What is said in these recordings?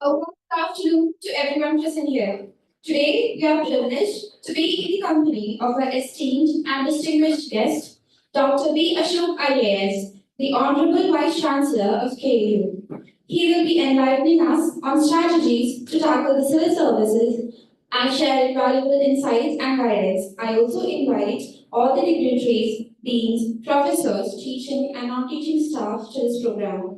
A warm good afternoon to everyone present here. Today, we are privileged to be in the company of our esteemed and distinguished guest, Dr. B. Ashok IAS, the Honorable Vice Chancellor of KU. He will be enlightening us on strategies to tackle the civil services and share valuable insights and guidance. I also invite all the dignitaries, deans, professors, teaching and non-teaching staff to this program.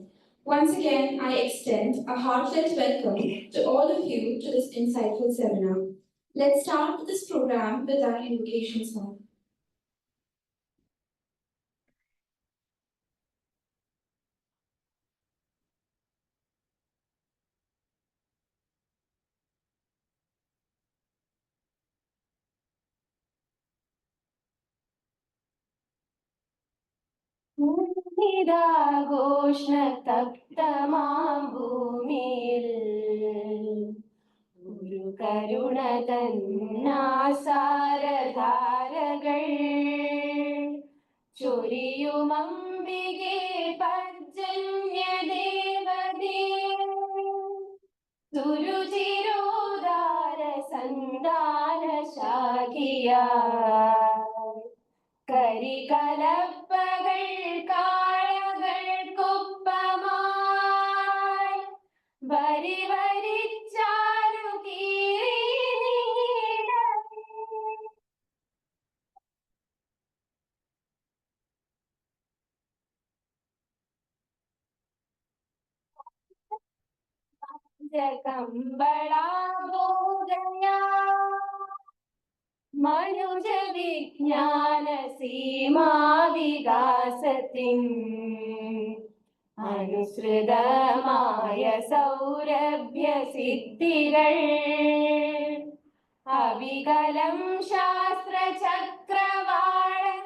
Once again, I extend a heartfelt welcome to all of you to this insightful seminar. Let's start this program with our invocation song. നിതാഘോഷതപ്തമാം ഭൂമിയിൽ ഒരു കരുണ തന്നാസാരധാരകൾ ചൊരിയുമംബികെ പർജന്യ ദേവതേ സുരുചിരോദാര സന്താന ശാഖിയാ കരികലപ്പകൾ കാളകൾക്കൊപ്പമായി വരി വരിച്ചാലു കീറി കമ്പളാബോധയാ മനുജ വിജ്ഞാന സീമാ വികാസത്തിൻ അനുസൃതമായ സൗരഭ്യ സിദ്ധികൾ അവികലം ശാസ്ത്ര ചക്രവാളങ്ങളിൽ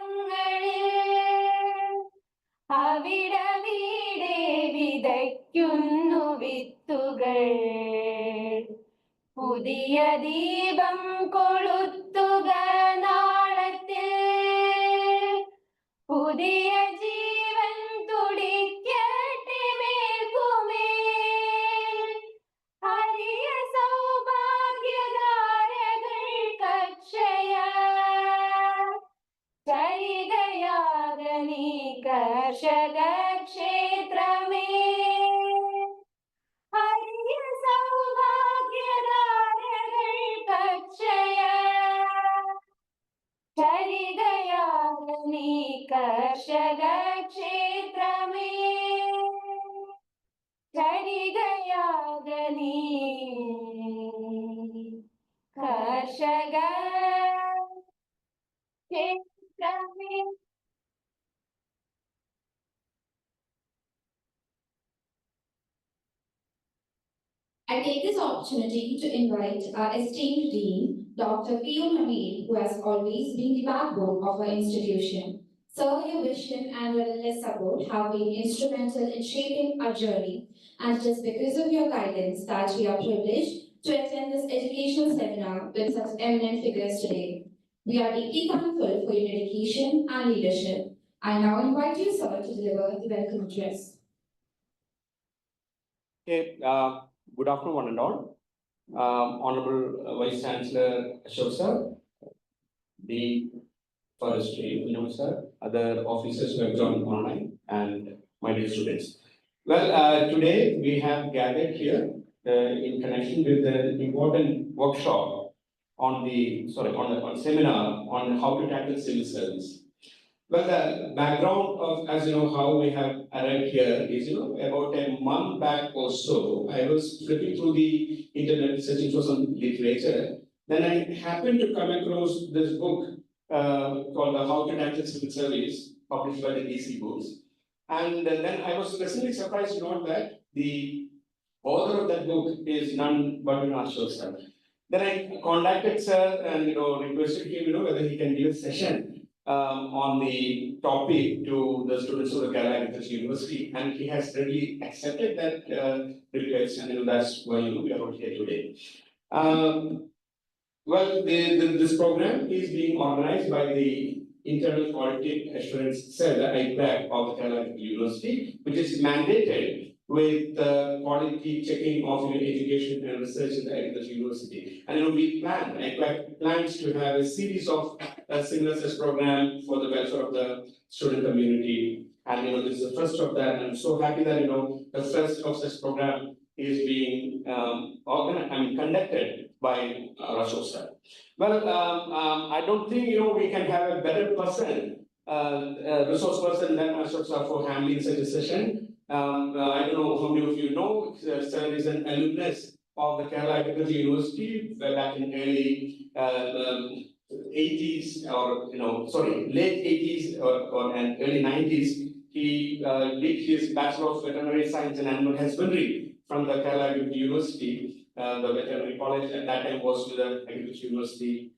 അവിടവീടെ വിതയ്ക്കുന്നു വിത്തുകൾ പുതിയ ദീപം കൊളുത്തുക നാളത്തിൽ പുതിയ ജീവൻ തുടിക്കട്ടെ മേൽക്കുമേൽ ഹരിയ സൗഭാഗ്യധാരകൾ കക്ഷയ ചരികയാകനീ കർഷക ക്ഷേത്രമേ ഹരിയ സൗഭാഗ്യധാരകൾ കക്ഷയ ചരികയാകനീ കർഷക ക്ഷേത്രമേ ചരികയാകനീ കർഷക ക്ഷേത്രമേ. I take this opportunity to invite our esteemed Dean, Dr. P.O. Hamid, who has always been the backbone of our institution. Sir, your vision and relentless support have been instrumental in shaping our journey, and it is because of your guidance that we are privileged to attend this educational seminar with such eminent figures today. We are deeply thankful for your dedication and leadership. I now invite you, sir, to deliver the welcome address. Okay, good afternoon, one and all. Honorable Vice Chancellor Ashok sir, the Forestry, sir, other officers who have joined online, and my dear students. Well, today we have gathered here in connection with an important workshop on the seminar on how to tackle civil service. Well, the background of, as you know, how we have arrived here is, about a month back or so, I was flipping through the internet, searching for some literature. Then I happened to come across this book called How to Tackle Civil Service, published by the DC Books. And then I was pleasantly surprised to note that the author of that book is none but Ashok sir. Then I contacted sir and requested him, whether he can give a session on the topic to the students of the Kerala Agricultural University, and he has readily accepted that request, and that's why we are all here today. Well, this program is being organized by the Internal Quality Assurance Cell, the IQAC of the Kerala Agricultural University, which is mandated with quality checking of education and research in the agriculture university. And we plans to have a series of similar such program for the welfare of the student community. And this is the first of that. And I'm so happy that the first of such program is being conducted by Rashok sir. Well, I don't think we can have a better person, resource person than Ashok sir for handling such a session. I don't know how many of you know, sir is an alumnus of the Kerala Agriculture University back in early 80s late 80s and early 90s. He did his Bachelor of Veterinary Science and Animal Husbandry from the Kerala Agriculture University. The veterinary college at that time was to the Agriculture University.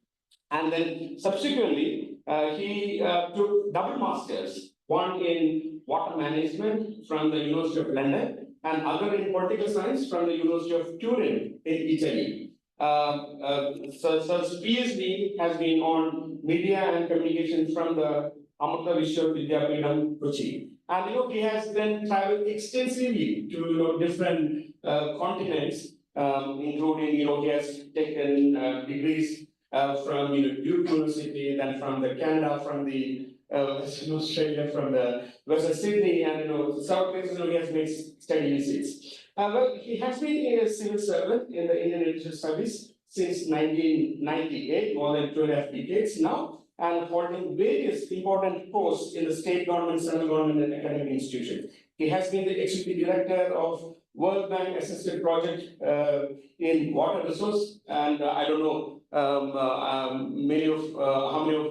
And then subsequently, he took double masters, one in water management from the University of London and other in political science from the University of Turin in Italy. Sir's PhD has been on media and communication from the Amrita Vishwa Vidyapeetham, Kochi. And he has then traveled extensively to different continents, including he has taken degrees from Duke University, then from the Canada, from the Western Australia, from the Western Sydney, and some places he has made study visits. Well, he has been a civil servant in the Indian Education Service since 1998, more than 2.5 decades now, and holding various important posts in the state government, central government, and academic institutions. He has been the executive director of World Bank assisted project in water resource, and I don't know how many of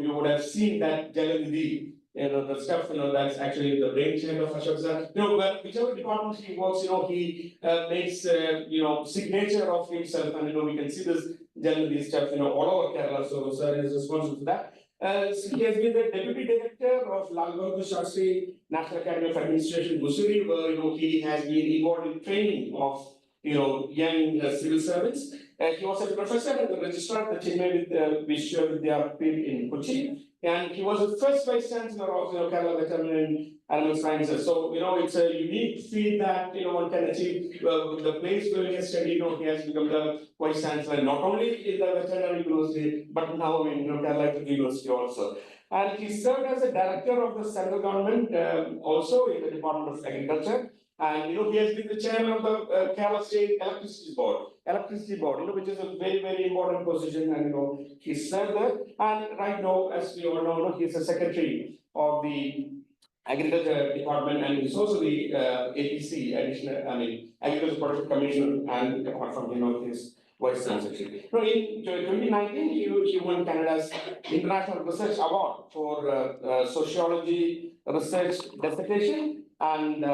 you would have seen that Jalanidhi, the stuff, that's actually the brainchild of Ashok sir. Whichever department he works, he makes, signature of himself, and we can see this Jalanidhi stuff, all over Kerala. So sir is responsible for that. He has been the deputy director of Lal Bahadur Shastri National Academy of Administration, Mussoorie, where he has been involved in training of young civil servants. He was a professor and the registrar at the Chennai Vishwa Vidyapeeth in Kochi, and he was the first vice chancellor of Kerala Veterinary and Animal Sciences. So it's a unique feat that one can achieve. The place where he has studied, he has become the vice chancellor not only in the veterinary university but now in Kerala University also. And he served as a director of the central government, also in the Department of Agriculture. And he has been the chairman of the Kerala State Electricity Board, which is a very, very important position. And he served there. And right now, as we all know, he's the secretary of the Agriculture Department, and he's also the APC, Agriculture Protection Commission, and apart from his vice chancellor. In 2019, he won Canada's International Research Award for sociology research dissertation, and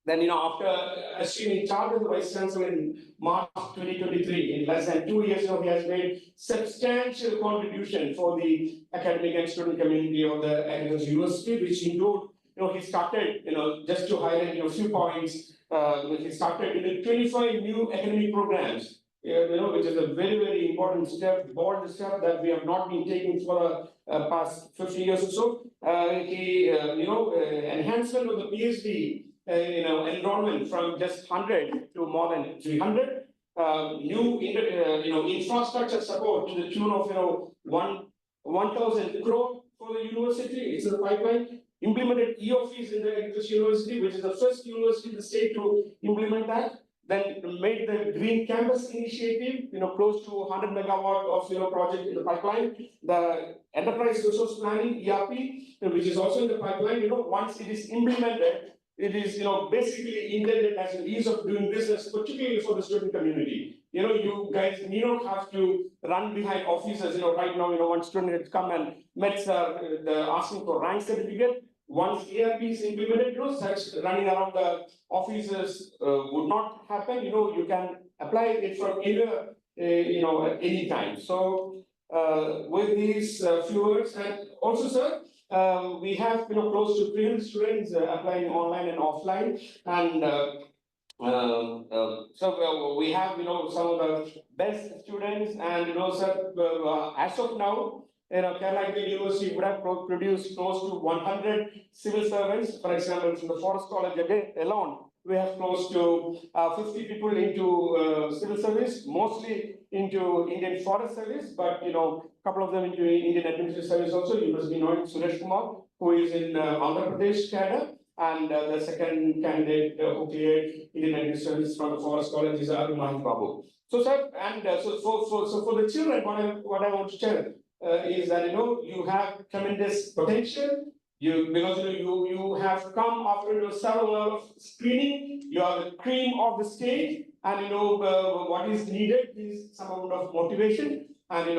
then, after assuming charge of the Vice Chancellor in March 2023, in less than 2 years, he has made substantial contribution for the academic and student community of the Agriculture University, which include, he started, just to highlight a few points, he started 25 new academic programs, which is a very, very important step, bold step that we have not been taking for the past 50 years or so. Enhancement of the PhD enrollment from just 100 to more than 300. New infrastructure support to the tune of 1,000 crore for the university. It's in the pipeline. Implemented e-office in the Agriculture University, which is the first university in the state to implement that. Then made the Green Campus Initiative, close to 100 megawatt of project in the pipeline. The Enterprise Resource Planning (ERP), which is also in the pipeline. Once it is implemented, it is basically intended as an ease of doing business, particularly for the student community. You guys need not have to run behind offices. Right now, one student has come and met asking for rank certificate. Once ERP is implemented, such running around the offices would not happen. You can apply it from either, any time. So with these few words, and also, sir, we have close to 300 students applying online and offline, and so we have some of the best students, and sir, as of now, Kerala Agriculture University would have produced close to 100 civil servants. For example, from the Forest College alone, we have close to 50 people into civil service, mostly into Indian Forest Service, but a couple of them into Indian Administrative Service also. You must be knowing Suresh Kumar, who is in Andhra Pradesh cadre, and the second candidate who cleared Indian Administrative Service from the Forest College is Arun Mahan Babu. So, sir, and so for the children, what I want to tell is that you have tremendous potential. Because you have come after several of screening, you are the cream of the stage, and what is needed is some amount of motivation, and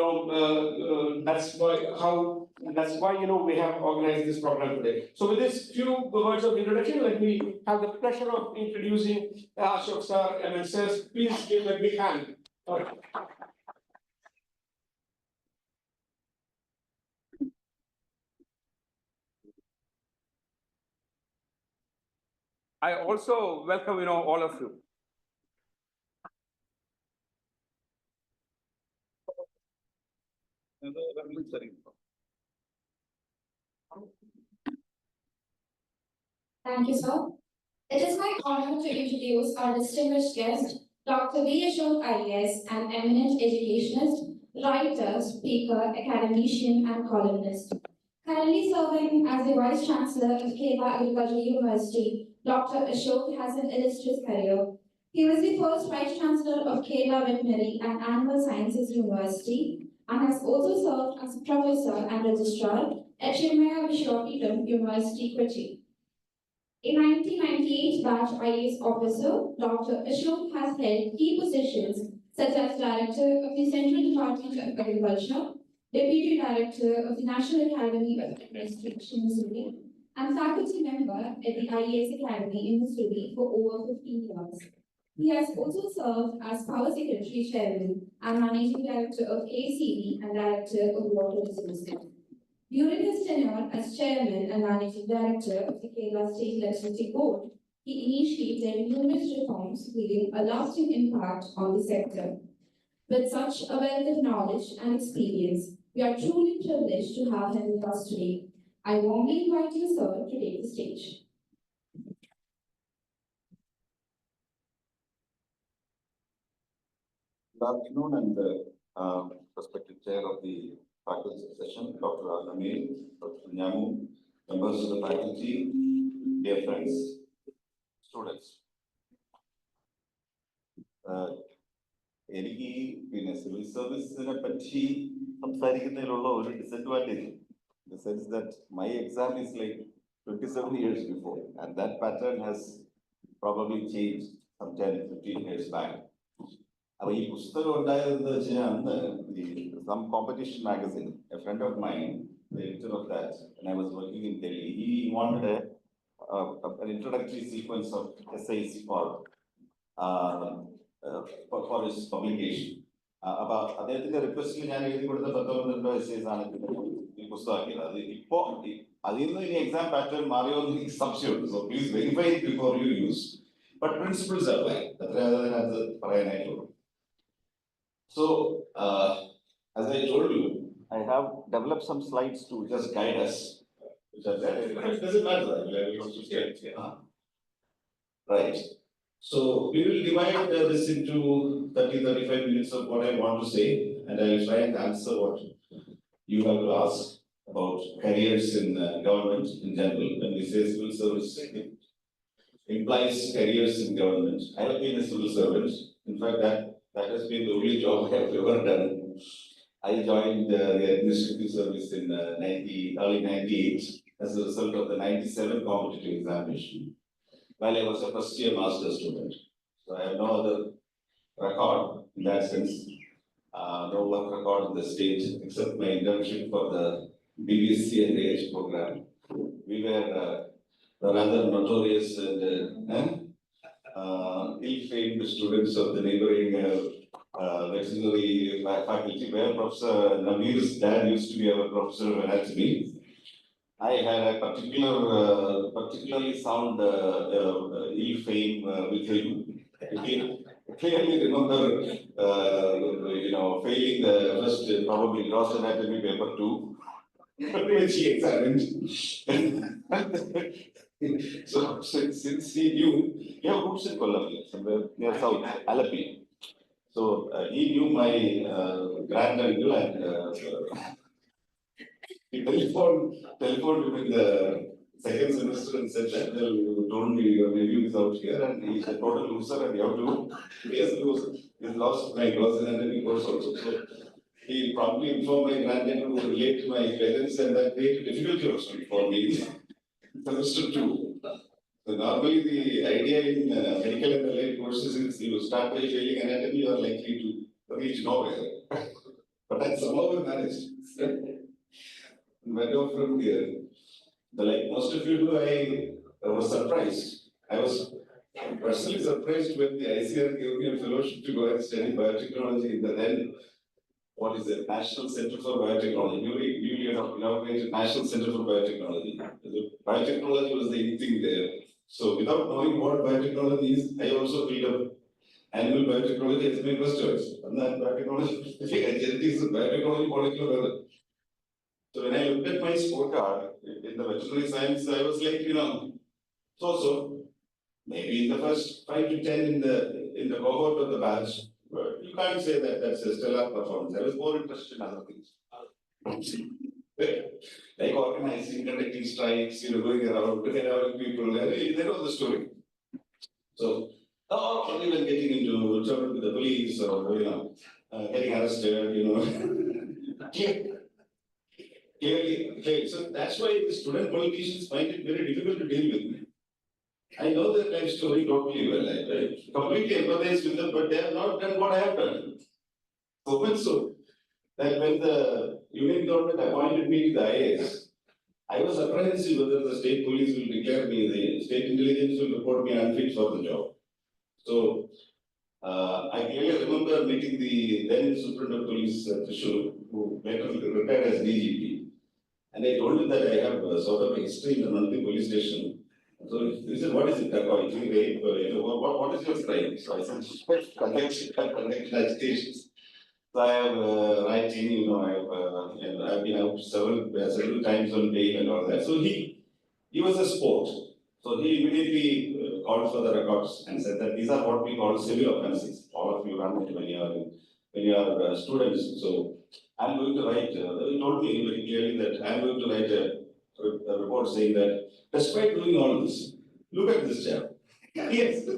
that's why we have organized this program today. So with this few words of introduction, let me have the pleasure of introducing Ashok sir, MSS. Please give a big hand. I also welcome all of you. Thank you, sir. It is my honor to introduce our distinguished guest, Dr. V. Ashok IAS, an eminent educationist, writer, speaker, academician, and columnist. Currently serving as the Vice Chancellor of Kerala Agricultural University, Dr. Ashok has an illustrious career. He was the first Vice Chancellor of Kerala Veterinary and Animal Sciences University and has also served as a professor and registrar at Chinmaya Vishwapeetham University, Kochi. A 1998 batch IAS officer, Dr. Ashok has held key positions such as Director of the Central Department of Agriculture, Deputy Director of the National Academy of Administration, Missouri, and faculty member at the IAS Academy in Missouri for over 15 years. He has also served as Power Secretary Chairman and Managing Director of ACD and Director of Water Resources. During his tenure as Chairman and Managing Director of the Kerala State Electricity Board, he initiated numerous reforms leaving a lasting impact on the sector. With such a wealth of knowledge and experience, we are truly privileged to have him with us today. I warmly invite you, sir, to take the stage. Good afternoon, and respected chair of the faculty session, Dr. Namir, Dr. Nyamu, members of the faculty, dear friends, students. എനിക്ക് പിന്നെ civil സർവീസിനെ പറ്റി സംസാരിക്കുന്നതിലുള്ള ഒരു disadvantage in the sense that my exam is like 27 years before, and that pattern has probably changed some 10-15 years back. അപ്പോൾ ഈ പുസ്തകം ഉണ്ടായതെന്ന് വെച്ചാൽ അന്ന് some competition magazine, a friend of mine, the editor of that, when I was working in Delhi, he wanted an introductory sequence of essays for his publication. അപ്പോൾ അദ്ദേഹത്തിന്റെ റിക്വസ്റ്റിൽ ഞാൻ എഴുതി കൊടുത്ത 19 essays ആണ് ഈ പുസ്തകമാക്കിയത്. അത് ഇപ്പോ അതിൽ നിന്ന് ഇനി എക്സാം പാറ്റേൺ മാറിയോ എന്ന് എനിക്ക് സംശയമുണ്ട്. So please verify before you use. But principles apply. അത്ര അതിനകത്ത് പറയാനായിട്ടുള്ളൂ. So, as I told you, I have developed some slides to just guide us. Which are there. It doesn't matter. Right. So, we will divide this into 30-35 minutes of what I want to say, and I will try and answer what you have to ask about careers in government in general. When we say civil service, it implies careers in government. I have been a civil servant. In fact, that has been the only job I have ever done. I joined the administrative service in early 98 as a result of the 97 competitive examination, while I was a first year master student. So I have no other record in that sense, no work record in the state except my internship for the BBC and AH program. We were the rather notorious and ill-famed students of the neighboring veterinary faculty, where Professor Namir's dad used to be our professor of anatomy. I had a particularly sound ill fame with him. I clearly remember, failing the first probably gross anatomy paper 2, which he examined. So since he knew, he have roots in Kollam, somewhere near south, Alapi. So he knew my grand uncle and he telephoned me in the second semester and said that you told me your nephew is out here and he's a total loser and you have to be a loser. He's lost my cross anatomy course also. So he promptly informed my grandmother who relate to my parents and that created difficulty also for me. Semester 2. So normally the idea in medical and allied courses is you start by failing anatomy, you are likely to reach nowhere. But I somehow managed. Went off from here. Like most of you do, I was surprised. I was personally surprised when the ICR gave me a fellowship to go and study biotechnology in the then, what is it, National Center for Biotechnology, newly inaugurated National Center for Biotechnology. The biotechnology was the in thing there. So without knowing what biotechnology is, I also picked up animal biotechnology as my first choice. And that biotechnology, genetics, biotechnology, molecular. So when I looked at my scorecard in the veterinary science, I was like, so maybe in the first 5 to 10 in the cohort of the batch, but you can't say that that's a stellar performance. I was more interested in other things. Like organizing, conducting strikes, going around, having people, they know the story. So, or even getting into trouble with the police or, getting arrested, Clearly. So that's why the student politicians find it very difficult to deal with me. I know that life story totally well. I completely empathize with them, but they have not done what I have done. So much so that when the union government appointed me to the IAS, I was apprehensive whether the state police will declare me, the state intelligence will report me unfit for the job. So I clearly remember meeting the then superintendent of police Trishur, who later retired as DGP. And I told him that I have sort of a history in the Nandi police station. So he said, what is it? Rape, what is your crime? So I said, conduct agitations. So I have writing, I've been out several times on bail and all that. So he was a sport. So he immediately called for the records and said that these are what we call civil offenses. All of you run it when you are students. So I'm going to write, he told me very clearly that I'm going to write a report saying that despite doing all this, look at this chap. Yes.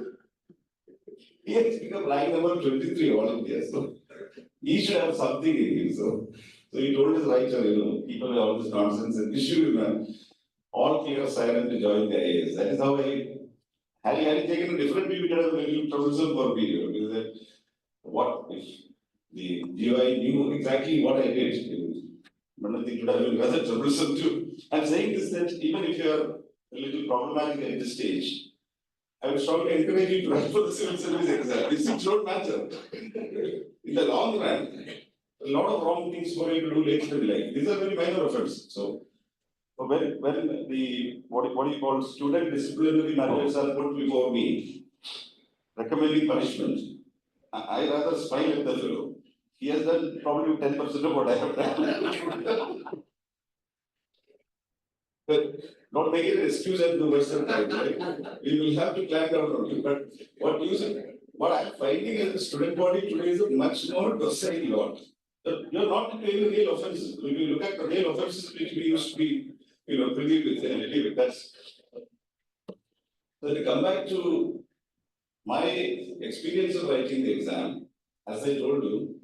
He has become rank number 23 all India. So he should have something in him. So he told his writer, people with all this nonsense and issue him all clear siren to join the IAS. That is how had he taken a different view, it would have been a little troublesome for me. Because what if the GI knew exactly what I did? But I think it would have been rather troublesome too. I'm saying this that even if you are a little problematic at this stage, I would strongly encourage you to write for the civil service exam. These things don't matter. In the long run, a lot of wrong things for you to do later in life. These are very minor offenses. So when the what you call student disciplinary matters are put before me, recommending punishment, I rather smile at the fellow. He has done probably 10% of what I have done. But not make it an excuse and do Western times, right? We will have to clamp down on you. But what I'm finding as a student body today is a much more docile lot. You're not doing the real offenses. When you look at the real offenses which we used to be, pretty with and live with, that's. So to come back to my experience of writing the exam, as I told you,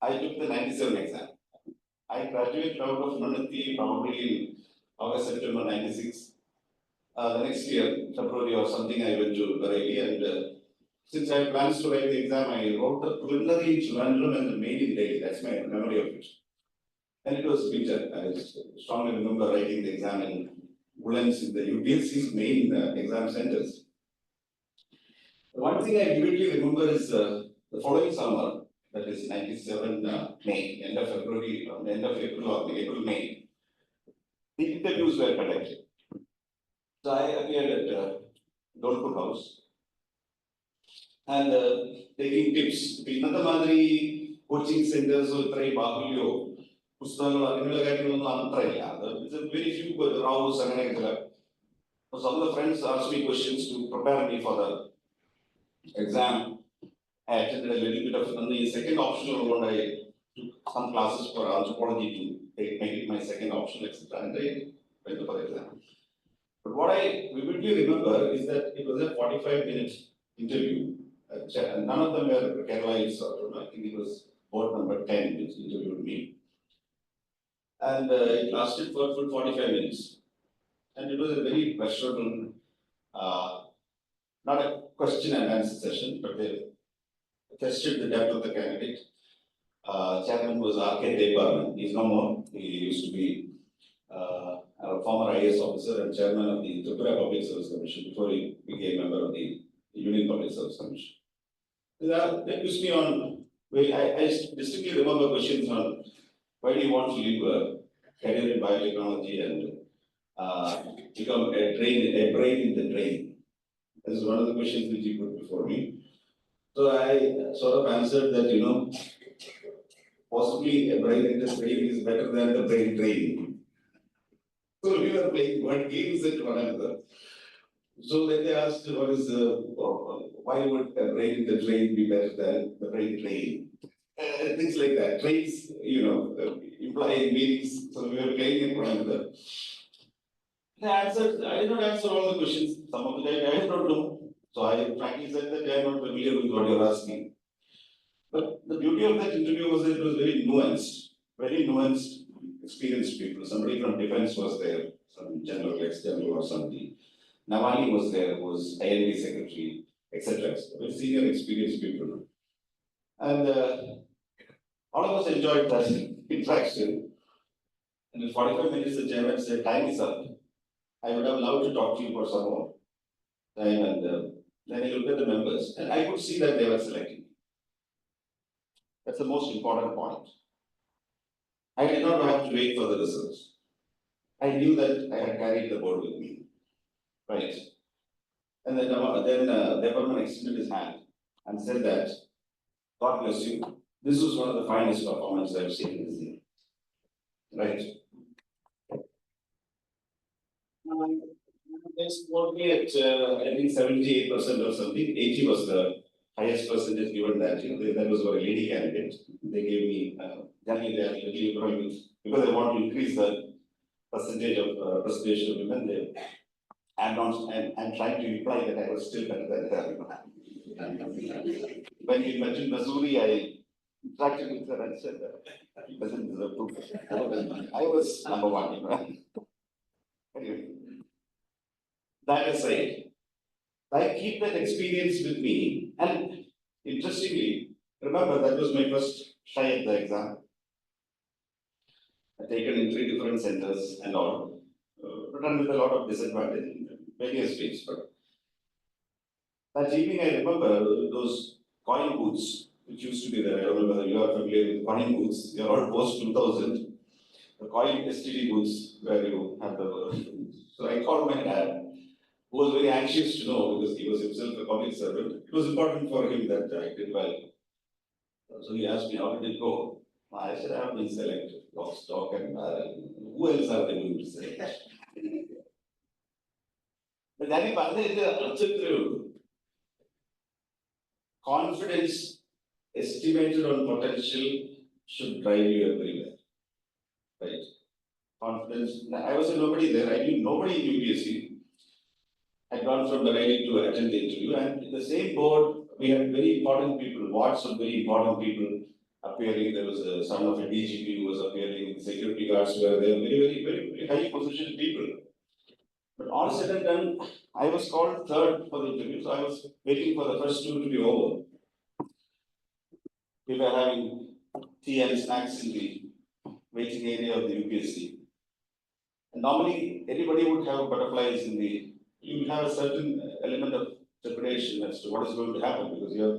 I took the 97 exam. I graduated out of Manati probably in August, September 96. The next year, February or something, I went to Bareilly and since I had plans to write the exam, I wrote the preliminary in Trivandrum and the main in Delhi. That's my memory of it. And it was winter. I strongly remember writing the exam in Woodlands in the UPSC's main exam centers. The one thing I vividly remember is the following summer, that is 97 May, end of February, end of April or April, May. The interviews were conducted. So I appeared at Dolpur House and taking tips. Another Madri coaching centers or Trai Bahulio, Pustal, it's a very few rows and So some of the friends asked me questions to prepare me for the exam. I attended a little bit of, on the second optional one, I took some classes for anthropology to make it my second option, etc. And I went for the exam. But what I vividly remember is that it was a 45-minute interview. And none of them were Keralites or I think it was board number 10 which interviewed me. And it lasted for full 45 minutes. And it was a very pleasurable, not a question and answer session, but they tested the depth of the candidate. Chairman was R.K. Department. He's no more. He used to be a former IAS officer and chairman of the Tripura Public Service Commission before he became member of the Union Public Service Commission. That gives me on, well, I distinctly remember questions on why do you want to leave a career in biotechnology and become a brain in the drain. This is one of the questions which he put before me. So I sort of answered that, possibly a brain in the drain is better than the brain drain. So we were playing one games at one another. So then they asked, why would a brain in the drain be better than the brain drain? Things like that. Trains, imply meanings. So we were playing at one another. I did not answer all the questions. Some of the time I did not know. So I frankly said that I am not familiar with what you are asking. But the beauty of that interview was that it was very nuanced, experienced people. Somebody from defense was there, some general, ex-general or somebody. Nawali was there, who was IND secretary, etc. Very senior, experienced people. And all of us enjoyed that interaction. And in 45 minutes, the chairman said, time is up. I would have loved to talk to you for some more time. And then I looked at the members, and I could see that they were selecting. That's the most important point. I did not have to wait for the results. I knew that I had carried the board with me. Right. And then Department extended his hand and said that, God bless you, this was one of the finest performances I've seen this year. Right. They scored me at, I think 78% or something. 80 was the highest percentage given that. That was for a lady candidate. They gave me, generally they are little liberal because they want to increase the percentage of presentation of women. They I'm trying to imply that I was still better than her. When you mentioned Missouri, I interacted with her and said that he doesn't deserve to. I was number one. Anyway, that aside, I keep that experience with me, and interestingly, remember that was my first try at the exam. I taken in 3 different centers and all, written with a lot of disadvantage in various ways. But that evening, I remember those coin booths which used to be there. I don't know whether you are familiar with coin booths. They are all post 2000. The coin STD booths where you have the. So I called my dad, who was very anxious to know because he was himself a public servant. It was important for him that I did well. So he asked me, how did it go? I said, I have been selected. Lock, stock, and who else are they going to select? But then confidence estimated on potential should drive you everywhere. Right? Confidence. I was a nobody there. I knew nobody in UPSC. I'd gone from Bareilly to attend the interview, and in the same board, we had very important people, lots of very important people appearing. There was a son of a DGP who was appearing, security guards were there, very high positioned people. But all said and done, I was called third for the interview, so I was waiting for the first two to be over. We were having tea and snacks in the waiting area of the UPSC. And normally, everybody would have butterflies in the, you would have a certain element of trepidation as to what is going to happen because you have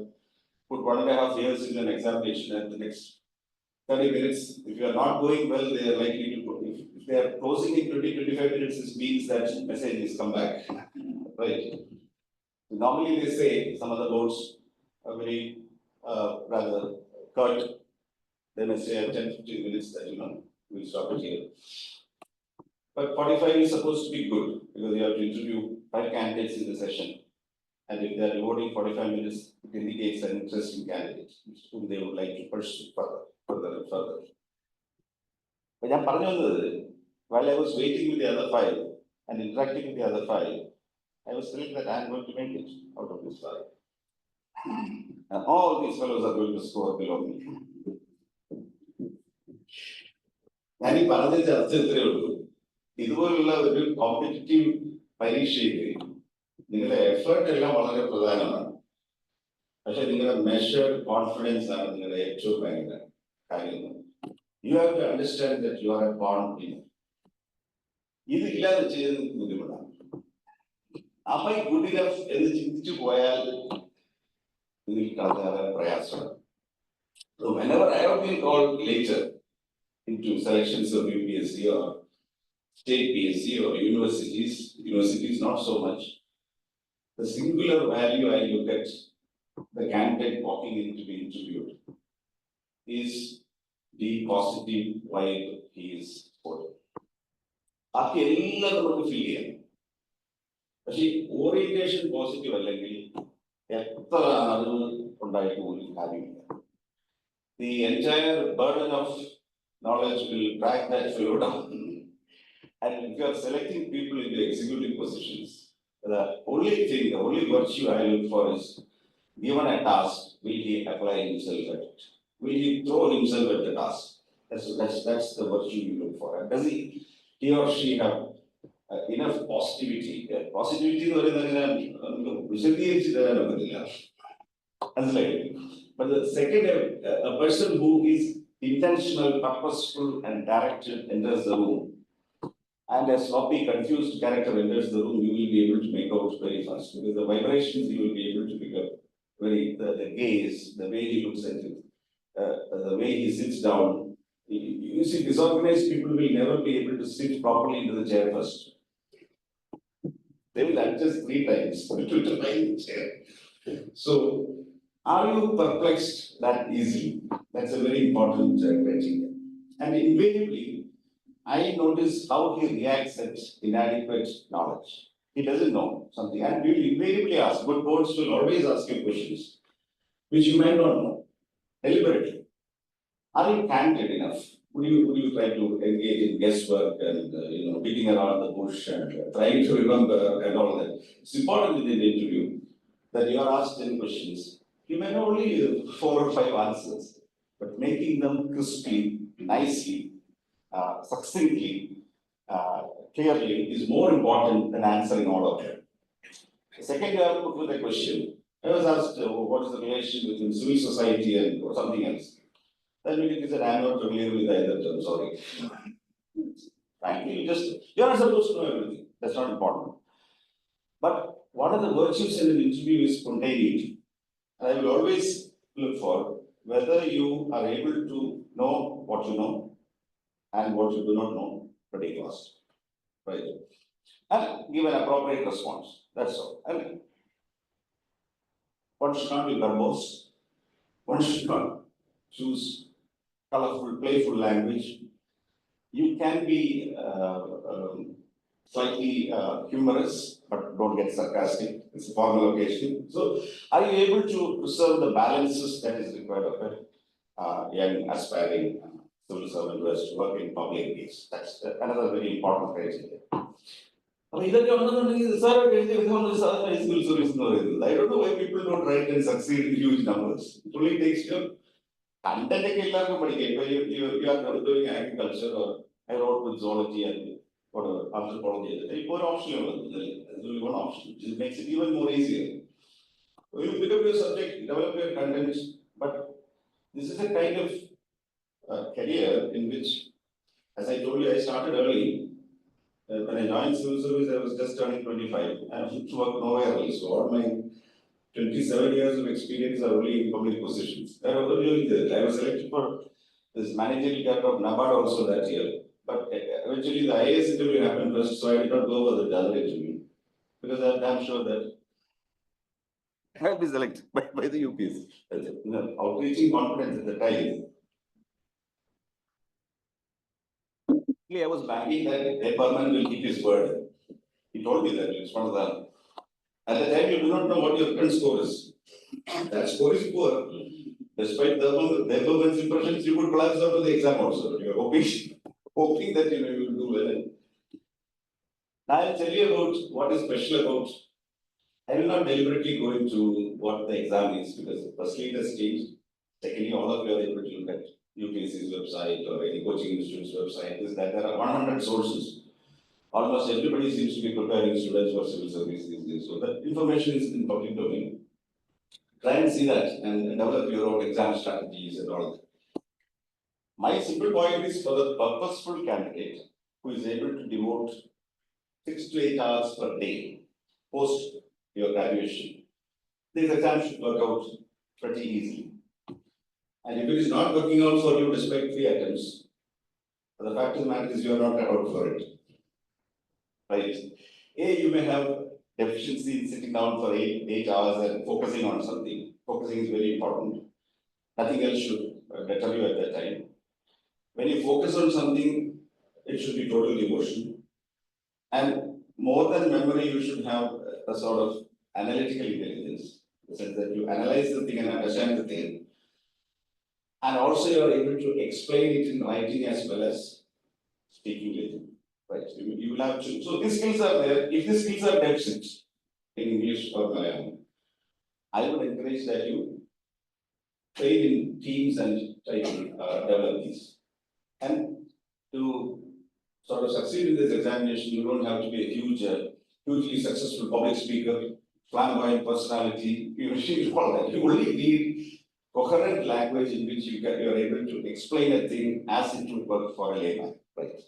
put 1.5 years in an examination and the next 30 minutes, if you are not going well, they are likely to, if they are closing in 20-25 minutes, this means that message is come back, right? Normally they say, some of the boards are very, rather curt, they may say 10-15 minutes that, we'll stop it here. But 45 is supposed to be good because you have to interview 5 candidates in the session. And if they are devoting 45 minutes, it indicates an interesting candidate whom they would like to pursue further and further. But ഞാൻ പറഞ്ഞു വന്നത്, while I was waiting with the other 5 and interacting with the other 5, I was telling that I am going to make it out of this 5. And all these fellows are going to score below me. ഞാൻ ഈ പറഞ്ഞ ചർച്ച ഇത്രയേ ഉള്ളൂ. ഇതുപോലുള്ള ഒരു competitive പരീക്ഷയിൽ നിങ്ങളുടെ എഫേർട്ട് എല്ലാം വളരെ പ്രധാനമാണ്. പക്ഷെ നിങ്ങളുടെ മെഷേർഡ് കോൺഫിഡൻസ് ആണ് നിങ്ങളുടെ ഏറ്റവും ഭയങ്കര കാര്യം. You have to understand that you are a born winner. ഇത് ഇല്ലാതെ ചെയ്ത് ബുദ്ധിമുട്ടാണ്. Am I good enough എന്ന് ചിന്തിച്ചു പോയാൽ നിങ്ങൾക്ക് വളരെ പ്രയാസമാണ്. So whenever I have been called later into selections of UPSC or state PSC or universities not so much. The singular value I look at the candidate walking in to be interviewed is the positive vibe he is holding. ബാക്കി എല്ലാം നമുക്ക് feel ചെയ്യാം. പക്ഷേ orientation positive അല്ലെങ്കിൽ എത്ര അറിവ് ഉണ്ടായിട്ട് പോലും കാര്യമില്ല. The entire burden of knowledge will drag that fellow down. And if you are selecting people into executive positions, the only virtue I look for is, given a task, will he apply himself at it? Will he throw himself at the task? That's the virtue you look for. And does he or she have enough positivity? Positivity is very but the second, a person who is intentional, purposeful, and directed enters the room. And a sloppy, confused character enters the room, you will be able to make out very fast. Because the vibrations you will be able to pick up, the gaze, the way he looks at it, the way he sits down. You see, disorganized people will never be able to sit properly into the chair first. They will adjust 3 times to find the chair. So, are you perplexed that easily? That's a very important criteria. And invariably, I notice how he reacts at inadequate knowledge. He doesn't know something, and we will invariably ask. Good boards will always ask you questions which you might not know deliberately. Are you candid enough? Would you try to engage in guesswork and beating around the bush and trying to remember and all that? It's important in the interview that you are asked 10 questions. You may know only 4 or 5 answers, but making them crisply, nicely, succinctly, clearly is more important than answering all of them. The second, you have to put with a question. I was asked, what is the relationship between civil society and or something else? Then we said, I am not familiar with either term, sorry. Frankly, you are not supposed to know everything. That's not important. But one of the virtues in an interview is spontaneity. And I will always look for whether you are able to know what you know and what you do not know pretty fast. Right? And give an appropriate response. That's all. I mean, one should not be verbose. One should not choose colorful, playful language. You can be slightly humorous, but don't get sarcastic. It's a formal occasion. So, are you able to preserve the balances that is required of a young aspiring civil servant who has to work in public peace? That's another very important criteria. I don't know why people don't write and succeed in huge numbers. It only takes you content. You are doing agriculture, or I wrote with zoology and whatever, anthropology. It's one option. There's only one option, which makes it even more easier. You pick up your subject, develop your content, but this is a kind of career in which, as I told you, I started early. When I joined civil service, I was just turning 25. I have to work nowhere else. So all my 27 years of experience are only in public positions. I was selected for this managerial career of NABARD also that year. But eventually the IAS interview happened first, so I did not go for the other interview. Because I'm sure that I will be selected by the UPS. Outreaching confidence at the time. Actually, I was banking that Department will keep his word. He told me that it's one of the. At the time, you do not know what your current score is. That score is poor. Despite the government's impressions, you would collapse out of the exam also. You are hoping that you will do well. Now I'll tell you about what is special about. I will not deliberately go into what the exam is because firstly it has changed. Secondly, all of you are able to look at UPSC's website or any coaching institute's website. Is that there are 100 sources. Almost everybody seems to be preparing students for civil service these days. So that information is in public domain. Try and see that and develop your own exam strategies and all that. My simple point is for the purposeful candidate who is able to devote 6 to 8 hours per day post your graduation. These exams should work out pretty easily. And if it is not working out for you despite 3 attempts, the fact of the matter is you are not cut out for it. Right? You may have deficiency in sitting down for 8 hours and focusing on something. Focusing is very important. Nothing else should deter you at that time. When you focus on something, it should be total devotion. And more than memory, you should have a sort of analytical intelligence, in the sense that you analyze the thing and understand the thing. And also you are able to explain it in writing as well as speaking it. Right? You will have to. So these skills are there. If these skills are deficient in English or Malayalam, I would encourage that you train in teams and try to develop these. And to sort of succeed in this examination, you don't have to be a hugely successful public speaker, flamboyant personality. You need all that. You only need coherent language in which you are able to explain a thing as it would work for a layman. Right?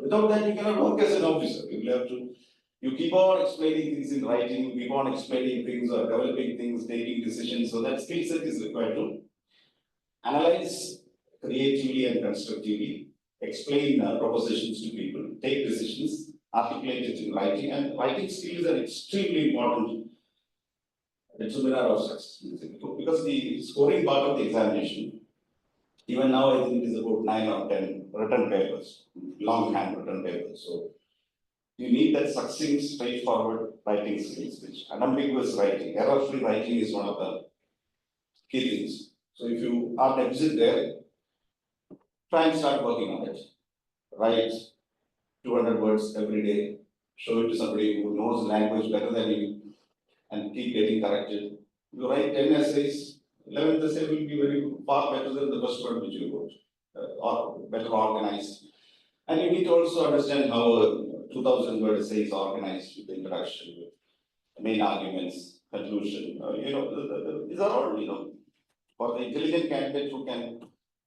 Without that, you cannot work as an officer. You will have to. You keep on explaining things in writing. You keep on explaining things or developing things, taking decisions. So that skill set is required to analyze creatively and constructively, explain propositions to people, take decisions, articulate it in writing, and writing skills are extremely important determiner of success. Because the scoring part of the examination, even now I think it is about 9 or 10 written papers, longhand written papers. So you need that succinct, straightforward writing skills, which unambiguous writing, error-free writing is one of the key things. So if you are deficit there, try and start working on it. Write 200 words every day, show it to somebody who knows language better than you, and keep getting corrected. You write 10 essays, 11th essay will be very far better than the first one which you wrote, or better organized. And you need to also understand how a 2000 word essay is organized with the introduction, with the main arguments, conclusion. These are all, for the intelligent candidate who can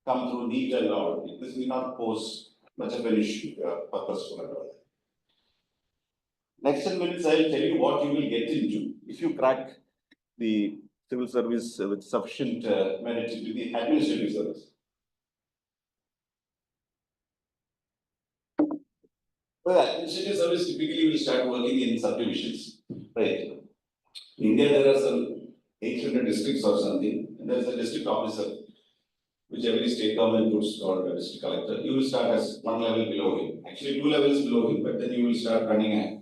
come through neat and all. This will not pose much of an issue, purposeful and all. Next 10 minutes, I will tell you what you will get into if you crack the civil service with sufficient merit into the administrative service. Well, administrative service typically will start working in subdivisions, right? In India, there are some 800 districts or something, and there is a district officer, which every state government puts called a district collector. You will start as one level below him, actually 2 levels below him, but then you will start running a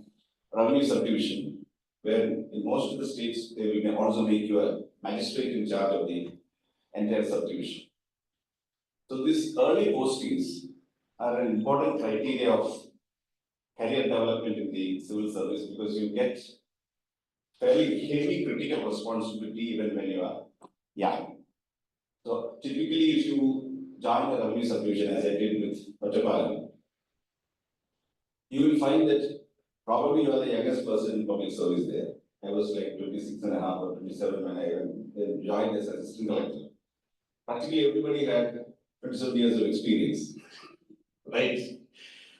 revenue subdivision, where in most of the states, they will also make you a magistrate in charge of the entire subdivision. So these early postings are an important criteria of career development in the civil service, because you get fairly heavy critical responsibility even when you are young. So typically, if you join a revenue subdivision, as I did with Metropolitan, you will find that probably you are the youngest person in public service there. I was like 26 and a half or 27 when I joined as assistant collector. Practically everybody had 27 years of experience, right?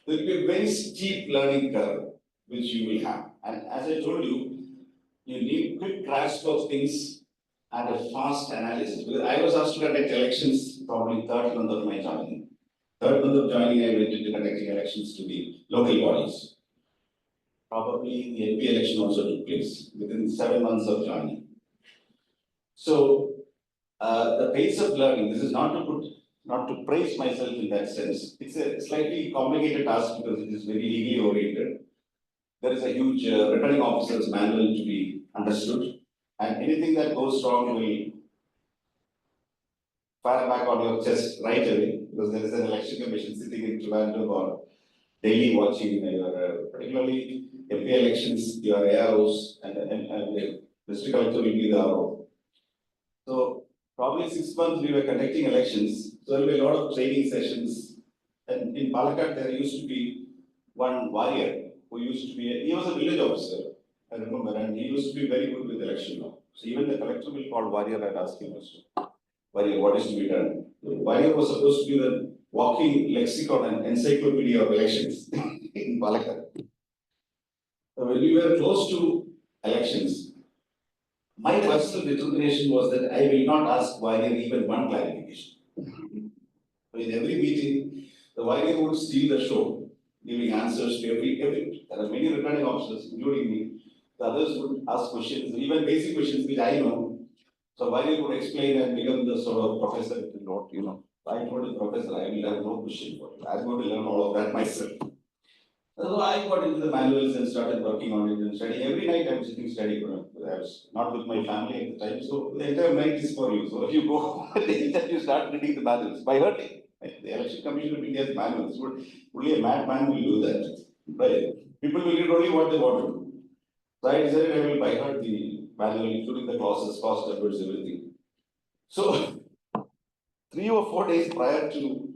There will be a very steep learning curve which you will have. And as I told you, you need quick grasp of things and a fast analysis. Because I was asked to conduct elections probably 3rd month of my joining. 3rd month of joining, I went into conducting elections to the local bodies. Probably the MP election also took place within 7 months of joining. So the pace of learning, this is not to put not to praise myself in that sense. It's a slightly complicated task because it is very legally oriented. There is a huge returning officer's manual to be understood, and anything that goes wrong will fire back on your chest right away because there is an election commission sitting in Trivandrum or daily watching your, particularly MP elections, your AROs, and the district collector will be the RO. So probably 6 months we were conducting elections, so there will be a lot of training sessions. And in Palakkad, there used to be one warrior who used to be, he was a village officer, I remember, and he used to be very good with election law. So even the collector will call warrior and ask him also, warrior, what is to be done? The warrior was supposed to be the walking lexicon and encyclopedia of elections in Palakkad. So when we were close to elections, my personal determination was that I will not ask warrior even one clarification. So in every meeting, the warrior would steal the show, giving answers to every. There are many returning officers, including me. The others would ask questions, even basic questions which I know. So warrior would explain and become the sort of professor in what, you know. I told the professor, I will have no question for you. I'm going to learn all of that myself. So I got into the manuals and started working on it and studying. Every night I'm sitting studying. I was not with my family at the time, so the entire night is for you. So if you go home then you start reading the manuals by hearting. The Election Commission of India's manuals, only a madman will do that. Right? People will read only what they want to do. So I decided I will by heart the manual, including the clauses, cost efforts, everything. So 3 or 4 days prior to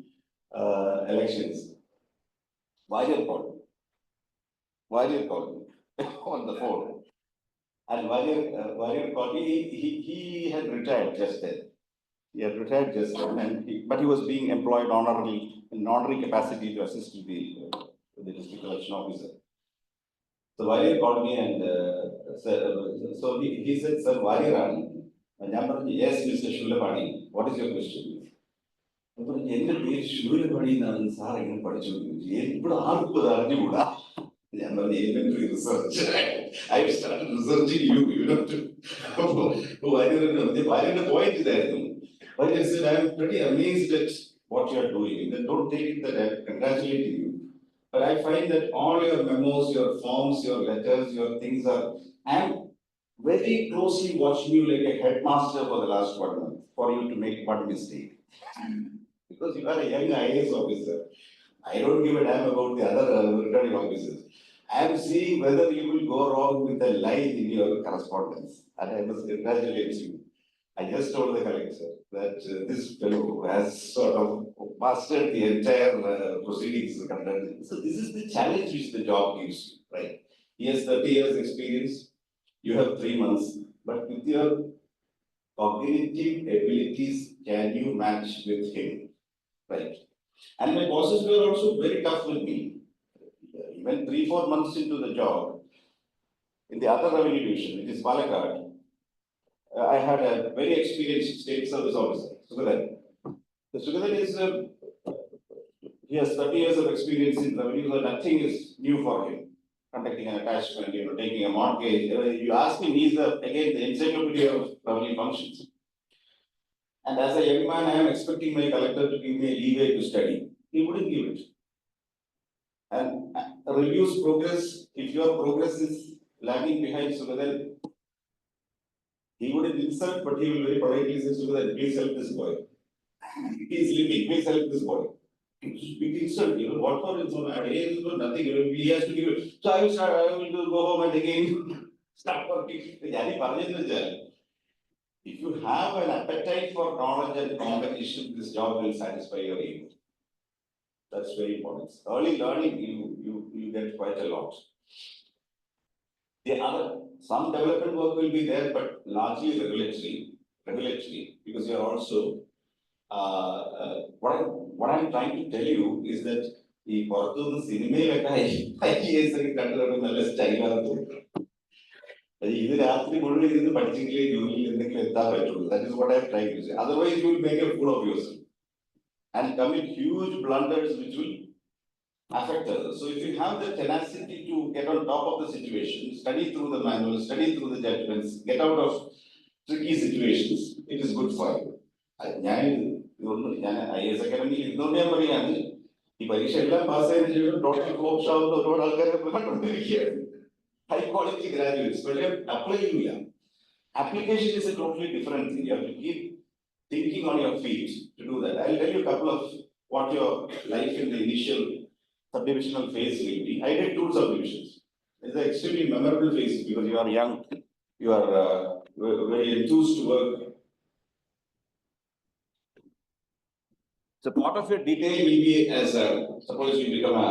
elections, Warrior called me on the phone. And Warrior called me, he had retired just then. And but he was being employed in honorary capacity to assist the district election officer. So Warrior called me and said, so he said, sir, Warrior, and yes, Mr. Shulapani, what is your question? എന്റെ പേര് ശൂലപണി എന്നാണ് sir എങ്ങനെ പഠിച്ചു എപ്പോഴും ആർക്കും അത് അറിഞ്ഞുകൂടാ ഞാൻ പറഞ്ഞു elementary research I start researching ഭാര്യയുടെ പോയിന്റ് ഇതായിരുന്നു I am pretty amazed at what you are doing. Then don't take it that I am congratulating you. But I find that all your memos, your forms, your letters, your things are, I am very closely watching you like a headmaster for the last 1 month for you to make one mistake. Because you are a young IAS officer. I don't give a damn about the other returning officers. I am seeing whether you will go wrong with a line in your correspondence. And I must congratulate you. I just told the collector that this fellow has sort of mastered the entire proceedings conducted. So this is the challenge which the job gives you, right? He has 30 years experience. You have 3 months. But with your cognitive abilities, can you match with him? Right. And my bosses were also very tough with me. Even 3-4 months into the job, in the other revenue division, which is Palakkad, I had a very experienced state service officer, Sugadan. The Sugadan is, he has 30 years of experience in revenue, so nothing is new for him. Conducting an attachment, taking a mortgage. You ask him, he's again the encyclopedia of revenue functions. And as a young man, I am expecting my collector to give me a leeway to study. He wouldn't give it. And reviews progress, if your progress is lagging behind Sugadan, he wouldn't insult, but he will very politely say, Sugadan, please help this boy. He is living, please help this boy. Big insult, what for is nothing, he has to give it. So I will go home and again start working. If you have an appetite for knowledge and competition, this job will satisfy your ego. That's very important. Early learning, you get quite a lot. Some development work will be there, but largely regulatory, because you are also, what I'm trying to tell you is that the cinema IAS that is what I'm trying to say. Otherwise, you will make a fool of yourself and commit huge blunders which will affect others. So if you have the tenacity to get on top of the situation, study through the manual, study through the judgments, get out of tricky situations, it is good for you. ഇതൊന്നും ഞാൻ IAS അക്കാദമിയിൽ ഇരുന്നുകൊണ്ട് ഞാൻ പറയാണ് ഈ പരീക്ഷ എല്ലാം പാസ്സായതിനു ശേഷം ടോട്ടൽ ഫ്ലോപ്സ് ആവുന്ന ഒരുപാട് ആൾക്കാരെ കണ്ടുകൊണ്ടിരിക്കുകയാണ്. ഹൈ ക്വാളിറ്റി ഗ്രാജുവേറ്റ്സ് പക്ഷേ അപ്ലൈ ചെയ്യില്ല. Application is a totally different thing. You have to keep thinking on your feet to do that. I'll tell you a couple of what your life in the initial subdivisional phase will be. I did 2 subdivisions. It's an extremely memorable phase because you are young, you are very enthused to work. So part of your detail will be as suppose you become a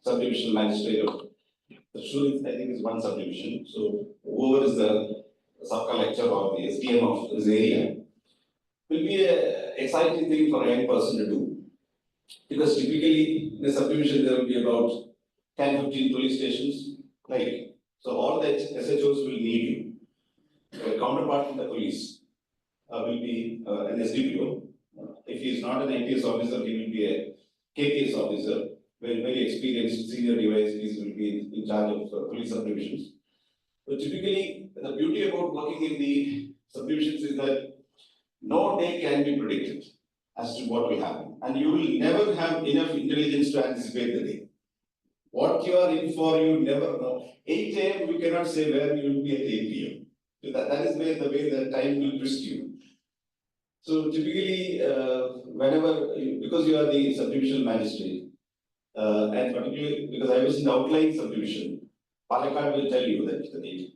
subdivisional magistrate. The student I think is one subdivision. So whoever is the sub-collector or the SDM of this area will be an exciting thing for a young person to do. Because typically in a subdivision there will be about 10-15 police stations, right? So all the SHOs will need you. A counterpart in the police will be an SDPO. If he is not an IPS officer, he will be a KPS officer. Very experienced senior DYSPs will be in charge of police subdivisions. So typically, the beauty about working in the subdivisions is that no day can be predicted as to what will happen. And you will never have enough intelligence to anticipate the day. What you are in for, you never know. 8 AM, you cannot say where you will be at 8 PM. So that is the way that time will twist you. So typically, because you are the subdivisional magistrate, and particularly because I was in the outlying subdivision, Palakkad will tell you that the date.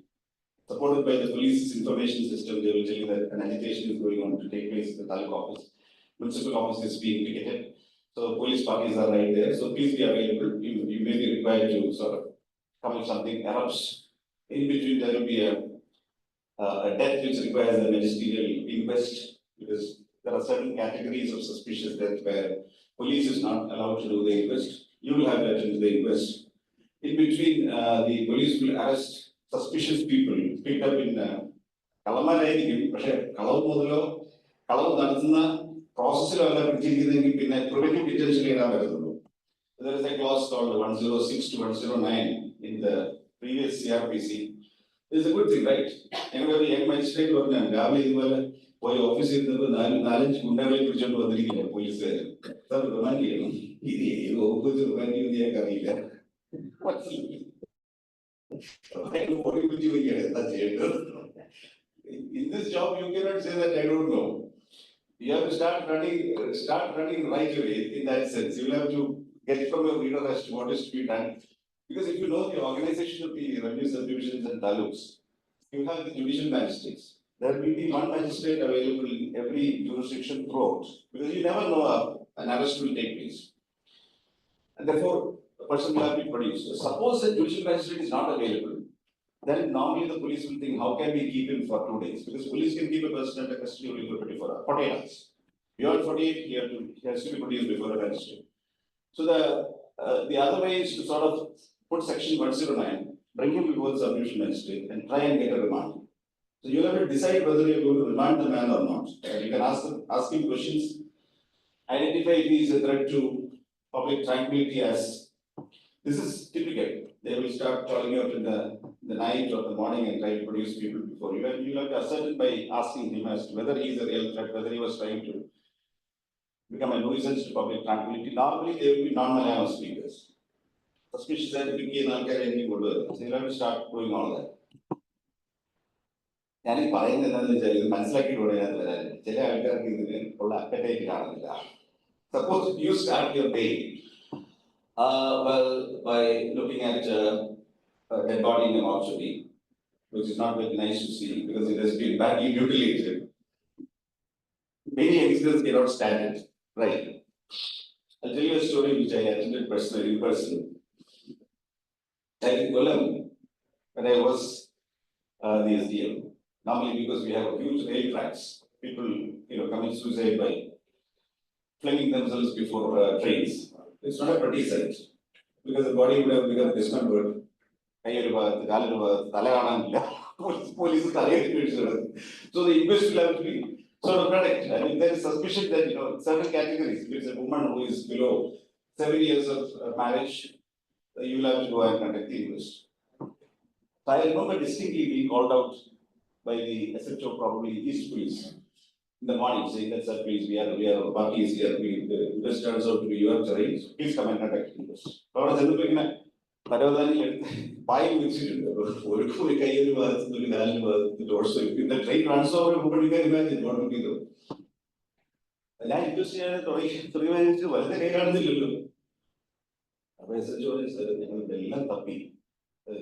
Supported by the police's information system, they will tell you that an agitation is going on to take place in the Taluk office. Municipal office is being picketed. So police parties are right there. So please be available. You may be required to sort of come if something erupts. In between, there will be a death which requires a magisterial inquest because there are certain categories of suspicious death where police is not allowed to do the inquest. You will have to attend the inquest. In between, the police will arrest suspicious people picked up in കളമാരായിരിക്കും പക്ഷെ കളവ് മുതലോ കളവ് നടത്തുന്ന പ്രോസസ്സിലോ അല്ല പിടിച്ചിരിക്കുന്നെങ്കിൽ പിന്നെ preventive detention ഇടാൻ പറ്റത്തുള്ളൂ. There is a clause called 106 to 109 in the previous CRPC. It's a good thing, right? ഞങ്ങളുടെ ഒരു യങ് മജിസ്ട്രേറ്റ് പറഞ്ഞാൽ രാവിലെ ഇതുപോലെ പോയി ഓഫീസിൽ ഇരുന്നപ്പോൾ 4-5 ഗുണ്ടകളെ പിടിച്ചോണ്ട് വന്നിരിക്കില്ല പോലീസുകാർ. സാർ റിമാൻഡ് ചെയ്യണം. ഇത് ഓഫീസ് റിമാൻഡ് ചെയ്യുന്നത് ഞങ്ങൾക്ക് അറിയില്ല. In this job, you cannot say that I don't know. You have to start running right away in that sense. You will have to get from your reader as to what is to be done. Because if you know the organization of the revenue subdivisions and taluks, you have the judicial magistrates. There will be one magistrate available in every jurisdiction throughout. Because you never know an arrest will take place. And therefore, the person will have to be produced. Suppose the judicial magistrate is not available, then normally the police will think, how can we keep him for 2 days? Because police can keep a person under custody only for 48 hours. Beyond 48, he has to be produced before a magistrate. So the other way is to sort of put section 109, bring him before the subdivision magistrate and try and get a remand. So you have to decide whether you are going to remand the man or not. You can ask him questions, identify if he is a threat to public tranquility as. This is typical. They will start calling you up in the night or the morning and try to produce people before you. And you have to ascertain by asking him as to whether he is a real threat, whether he was trying to become a nuisance to public tranquility. Normally, they will be non-Malayalam speakers. Suspicious that we can get any good. So you have to start doing all that. ഞാൻ ഈ പറയുന്നത് എന്താണെന്ന് വെച്ചാൽ ഇത് മനസ്സിലാക്കിയിട്ട് ഇതിനകത്ത് വരാൻ ചില ആൾക്കാർക്ക് ഇതിന് ഉള്ള അപ്പറ്റൈറ്റ് കാണുന്നില്ല. Suppose you start your day by looking at a dead body in a mortuary, which is not very nice to see because it has been badly mutilated. Many youngsters cannot stand it, right? I'll tell you a story which I attended personally in person. In Kollam, when I was the SDM, normally because we have huge rail tracks, people commit suicide by flinging themselves before trains. It's not a pretty sight because the body would have become dismembered. Police so the inquest will have to be sort of correct. I mean, there is suspicion that certain categories, if it's a woman who is below 7 years of marriage, you will have to go and conduct the inquest. So I remember distinctly being called out by the SHO, probably East Police, in the morning saying that, sir, please, we are, party is here, this turns out to be your terrain, so please come and contact us. അവിടെ ചെന്നപ്പോ ഇങ്ങനെ പരവതാനി പായം വെച്ചിട്ടുണ്ട്. ഒരു കയ്യൊരു ഭാഗത്ത് ഒരു കാലിന് ഭാഗത്ത് also the train runs over a woman, you can imagine what would be the. ഞാൻ ഇൻട്രസ്റ്റ് ചെയ്യാൻ തുടങ്ങി വളരെ കൈ കാണുന്നില്ലല്ലോ. അപ്പൊ SHO ഞങ്ങൾ എല്ലാം തപ്പി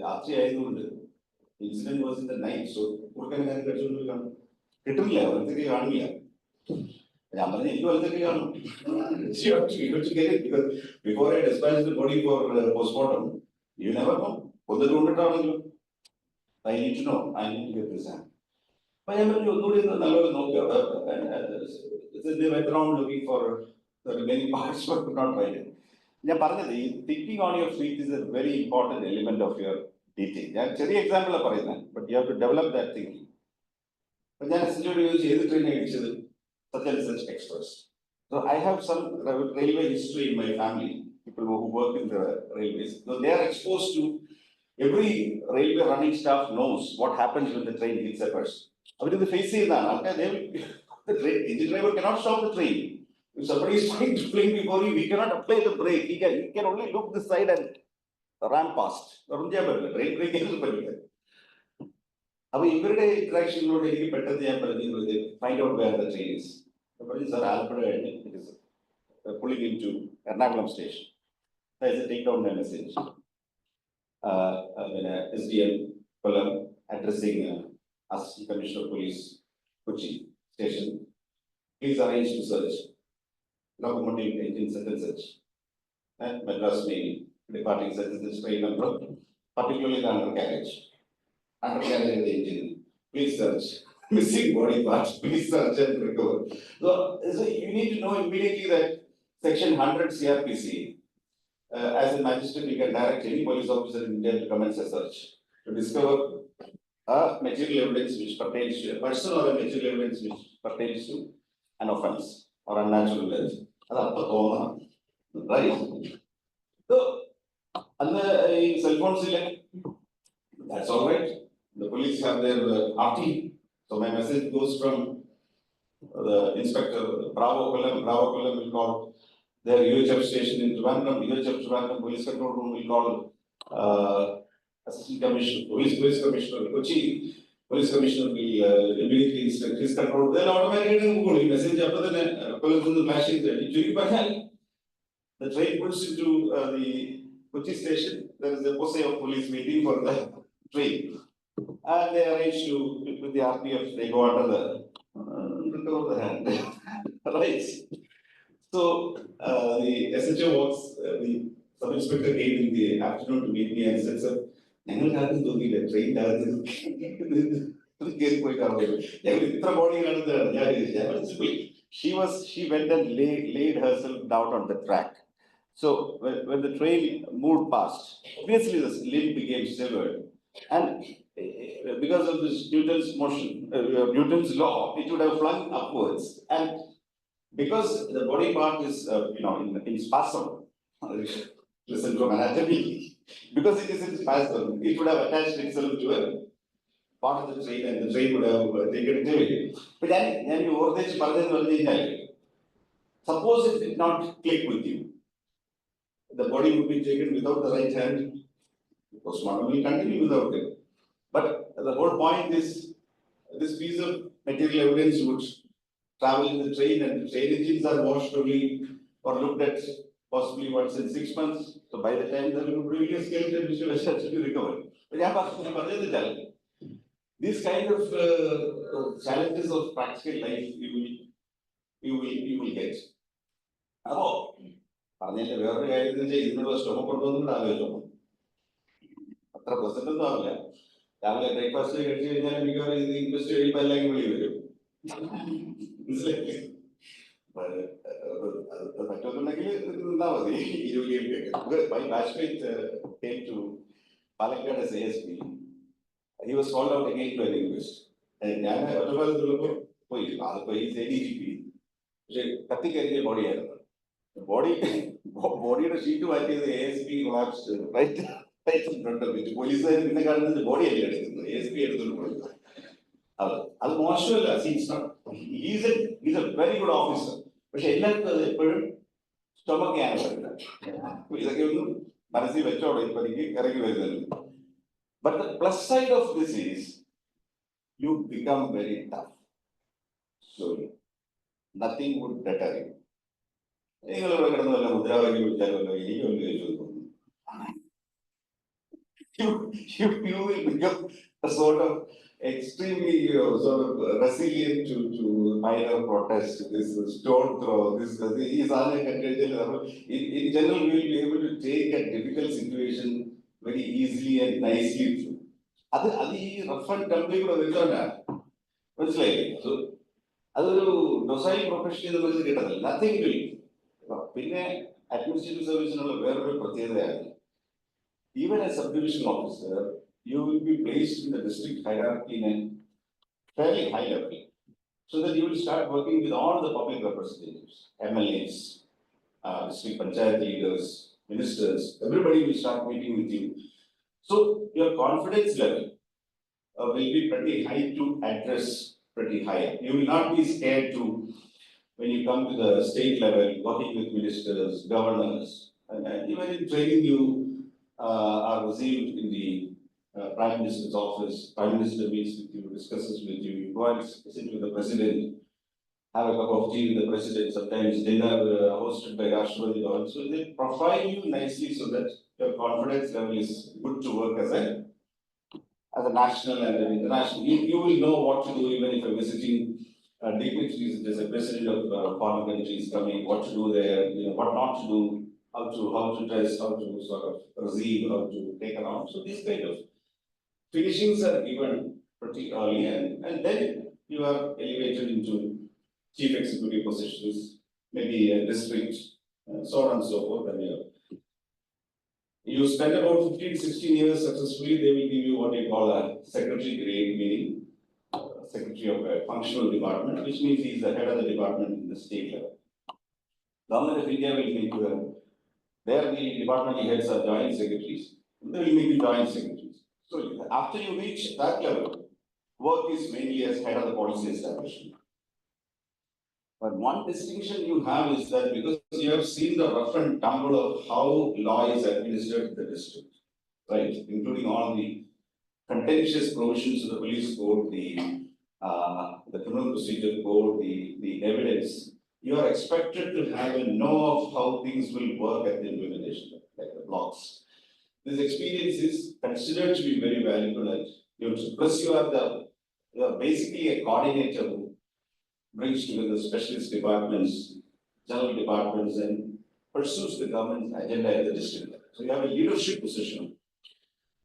രാത്രി ആയതുകൊണ്ട് incident was in the night, so കൊടുക്കാൻ ഞാൻ കഴിച്ചുകൊണ്ട് കാണും കിട്ടുന്നില്ല, വലത്തേക്ക് കാണില്ല. ഞാൻ പറഞ്ഞ എനിക്ക് വലത്തേക്ക് കാണും. Before I dispatch the body for postmortem, you never know. കൊന്നിട്ട് കൊണ്ടിട്ടാണല്ലോ. I need to know. I need to get this hand. അപ്പൊ ഞാൻ പറഞ്ഞു ഒന്നുകൂടി നല്ലപോലെ നോക്കി അവിടെ they went around looking for the remaining parts but could not find it. ഞാൻ പറഞ്ഞത് ഈ thinking on your feet is a very important element of your teaching. ഞാൻ ചെറിയ എക്സാമ്പിളാണ് പറയുന്നത്, but you have to develop that thinking. അപ്പൊ ഞാൻ SHO ചോദിച്ചു ഏത് ട്രെയിനാണ് ഇടിച്ചത്? such and such express. So I have some railway history in my family, people who work in the railways. So they are exposed to every railway running staff knows what happens when the train hits a person. അവരിത് face ചെയ്യുന്നതാണ്. The engine driver cannot stop the train. If somebody is trying to fling before you, he cannot apply the brake. He can only look this side and ram past. Train brake is പറ്റില്ല. അപ്പൊ ഇവരുടെ ഇന്ററാക്ഷനിലൂടെ എനിക്ക് പെട്ടെന്ന് ഞാൻ പറഞ്ഞത് find out where the train is. Sir Alappuzha കഴിഞ്ഞ് it is pulling into Ernakulam station. There is a take down message. SDM Kollam addressing Assistant Commissioner of Police Kochi station. Please arrange to search locomotive engine such and such. And Madras Navy departing such and such train number, particularly the undercarriage. Undercarriage of the engine. Please search. Missing body parts. Please search and recover. So you need to know immediately that Section 100 CRPC. As a magistrate, you can direct any police officer in India to commence a search to discover a material evidence which pertains to a person or a material evidence which pertains to an offense or unnatural death. Right? So, and the cell phones, that's all right. The police have their RT. So my message goes from the inspector, Bravo Kollam will call their UHF station in Trivandrum. UHF Trivandrum Police Control Room will call Assistant Commissioner, Police Commissioner Kochi. Police Commissioner will immediately instruct his control. Then automatically Google message after the flashing. The train pulls into the Kochi station. There is a posse of police waiting for the train, and they arrange to with the RPF. They go under the recover the hand, right? So the SHO walks. The sub inspector came in the afternoon to meet me and said, "Sir, ഞങ്ങൾക്ക് ആർക്കും തോന്നിയില്ല ട്രെയിനിനകത്ത് കയറി പോയി കാണുന്നത്. ഞങ്ങൾ ഇത്ര body കാണുന്നതാണ്." She went and laid herself down on the track. So when the train moved past, obviously the limb became severed, and because of this Newton's motion, Newton's law, it would have flung upwards, and because the body part is in spasm. Listen from anatomy. Because it is in spasm, it would have attached itself to a part of the train and the train would have taken it away. But then you suppose it did not click with you. The body would be taken without the right hand. Postmortem will continue without it. But the whole point is this piece of material evidence would travel in the train and the train engines are washed only or looked at possibly once in 6 months. So by the time there will be a skeleton which will be recovered. But these kind of challenges of practical life you will get. Oh, പറഞ്ഞതിന്റെ വേറൊരു കാര്യം എന്ന് വെച്ചാൽ ഇതിനുള്ള stomach കൊണ്ടുവന്നിട്ട് ആലോചിച്ചോ. അത്ര present ഒന്നും ആവില്ല. രാവിലെ ബ്രേക്ക്ഫാസ്റ്റ് കഴിച്ചു കഴിഞ്ഞാൽ മിക്കവാറും ഇത് ഇൻവെസ്റ്റ് കഴിയുമ്പോൾ അല്ലെങ്കിൽ വിളി വരും. മനസ്സിലായില്ലേ? മറ്റൊന്നുണ്ടെങ്കിൽ നിന്നാ മതി ഈ ജോലിയിലേക്ക്. My batchmate came to Palakkad as ASP. He was called out again to an inquest. ഞാൻ ഒറ്റപ്പാലത്തുള്ളപ്പോൾ പോയി അതിപ്പോ ഈ ADGP പക്ഷെ കത്തിക്കരിഞ്ഞ ബോഡിയായിരുന്നു. ബോഡിയുടെ ഷീറ്റ് മാറ്റിയത് ASP right in front of it. പോലീസുകാർ പിന്നെ കാണുന്നത് ബോഡി അല്ലേ എടുക്കുന്നത്, ASP എടുത്തുകൊണ്ട് പോയി. അത് മോശമല്ല. he's a very good officer. പക്ഷെ എല്ലാവർക്കും അത് എപ്പോഴും സ്റ്റൊമക്ക് ആണ് വരുന്നത്. ഇതൊക്കെ ഒന്നും മനസ്സിൽ വെച്ചോടെ ഇപ്പൊ എനിക്ക് ഇറങ്ങി വരുന്നത്. But the plus side of this is you become very tough. Slowly. Nothing would deter you. നിങ്ങൾ ഇവിടെ കിടന്ന് വല്ല മുദ്രാവാക്യം വിളിച്ചാലോ എനിക്കൊന്നും ചോദിച്ചു. You will become a sort of extremely sort of resilient to minor protest, this stone throw, this is in general we will be able to take a difficult situation very easily and nicely through. അത് ഈ rough and tumbling കൂടെ വരുന്നവരാണ്, മനസ്സിലായില്ലേ? So അതൊരു docile profession എന്ന് പറയുന്നത് കിട്ടത്തില്ല, nothing will. പിന്നെ administrative സർവീസിനുള്ള വേറൊരു പ്രത്യേകതയാണ്, even as subdivision officer, you will be placed in the district hierarchy in a fairly high level, so that you will start working with all the public representatives, MLAs, district panchayat leaders, ministers, everybody will start meeting with you. So your confidence level will be pretty high to address pretty high. You will not be scared to, when you come to the state level, working with ministers, governors, and even in training you are received in the Prime Minister's office. Prime Minister meets with you, discusses with you, you go and sit with the President, have a cup of tea with the President, sometimes dinner hosted by Rashtrapati Bhavan. So they profile you nicely so that your confidence level is good to work as a national and an international. You will know what to do even if you're visiting dignitaries. There's a President of foreign countries coming, what to do there, what not to do, how to dress, how to sort of receive, how to take around. So these kind of finishings are given pretty early, and then you are elevated into chief executive positions, maybe a district, so on and so forth. And you spend about 15-16 years successfully, they will give you what you call a secretary grade, meaning secretary of a functional department, which means he is the head of the department in the state level. Government of India will make you there the departmental heads are joint secretaries. They will make you joint secretaries. So after you reach that level, work is mainly as head of the policy establishment. But one distinction you have is that because you have seen the rough and tumble of how law is administered in the district, right, including all the contentious provisions of the police code, the criminal procedure code, the evidence, you are expected to have a know of how things will work at the implementation, like the blocks. This experience is considered to be very valuable, and plus you are basically a coordinator who brings together specialist departments, general departments, and pursues the government's agenda at the district level. So you have a leadership position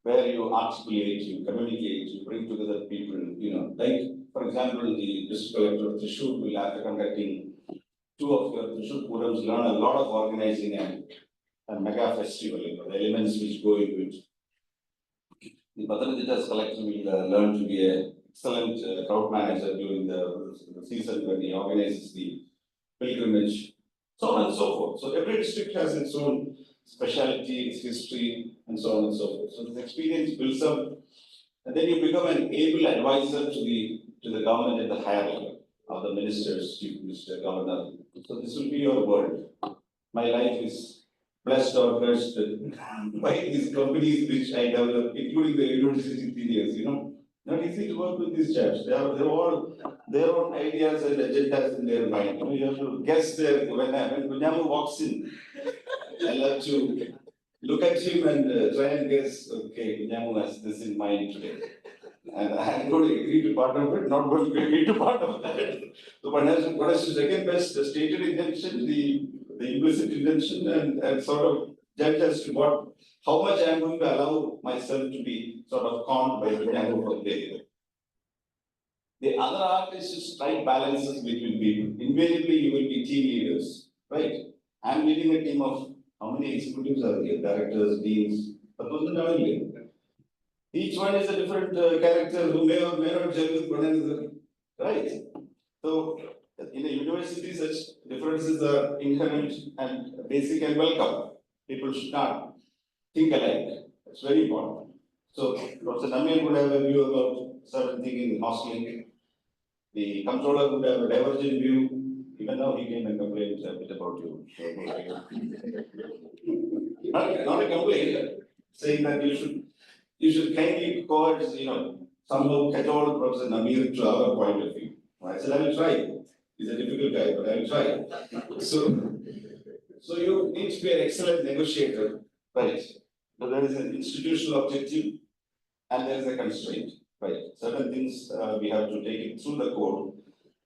where you articulate, you communicate, you bring together people, like, for example, the district collector of Thrissur will, after conducting 2 of your Thrissur Purams, learn a lot of organizing and mega festival, the elements which go into it. The Pathanamthittas collector will learn to be an excellent crowd manager during the season when he organizes the pilgrimage, so on and so forth. So every district has its own speciality, its history, and so on and so forth. So this experience builds up, and then you become an able advisor to the government at the higher level, of the ministers, chief minister, governor. So this will be your world. My life is blessed or cursed by these companies which I developed, including the university seniors, Not easy to work with these chaps. They have all their own ideas and agendas in their mind. You have to guess their, when Kunyamu walks in, I love to look at him and try and guess, okay, Kunyamu has this in mind today. And I'm going to agree to part of it, not going to agree to part of that. So what is the second best, the stated intention, the implicit intention, and sort of judge as to how much I am going to allow myself to be sort of conned by the angle of the The other art is to strike balances between people. Invariably, you will be team leaders, right? I am leading a team of how many executives are there? Directors, deans, each one is a different character who may or may not gel with one another, right? So, in a university, such differences are inherent and basic and welcome. People should not think alike. It's very important. So, Professor Namir would have a view about certain thing in hosteling. The controller would have a divergent view, even now he came and complained a bit about you. Not a complaint, saying that you should kindly coerce, somehow cajole Professor Namir to our point of view. I said, I will try. He's a difficult guy, but I will try. So you need to be an excellent negotiator, right? But there is an institutional objective and there is a constraint, right? Certain things we have to take it through the code.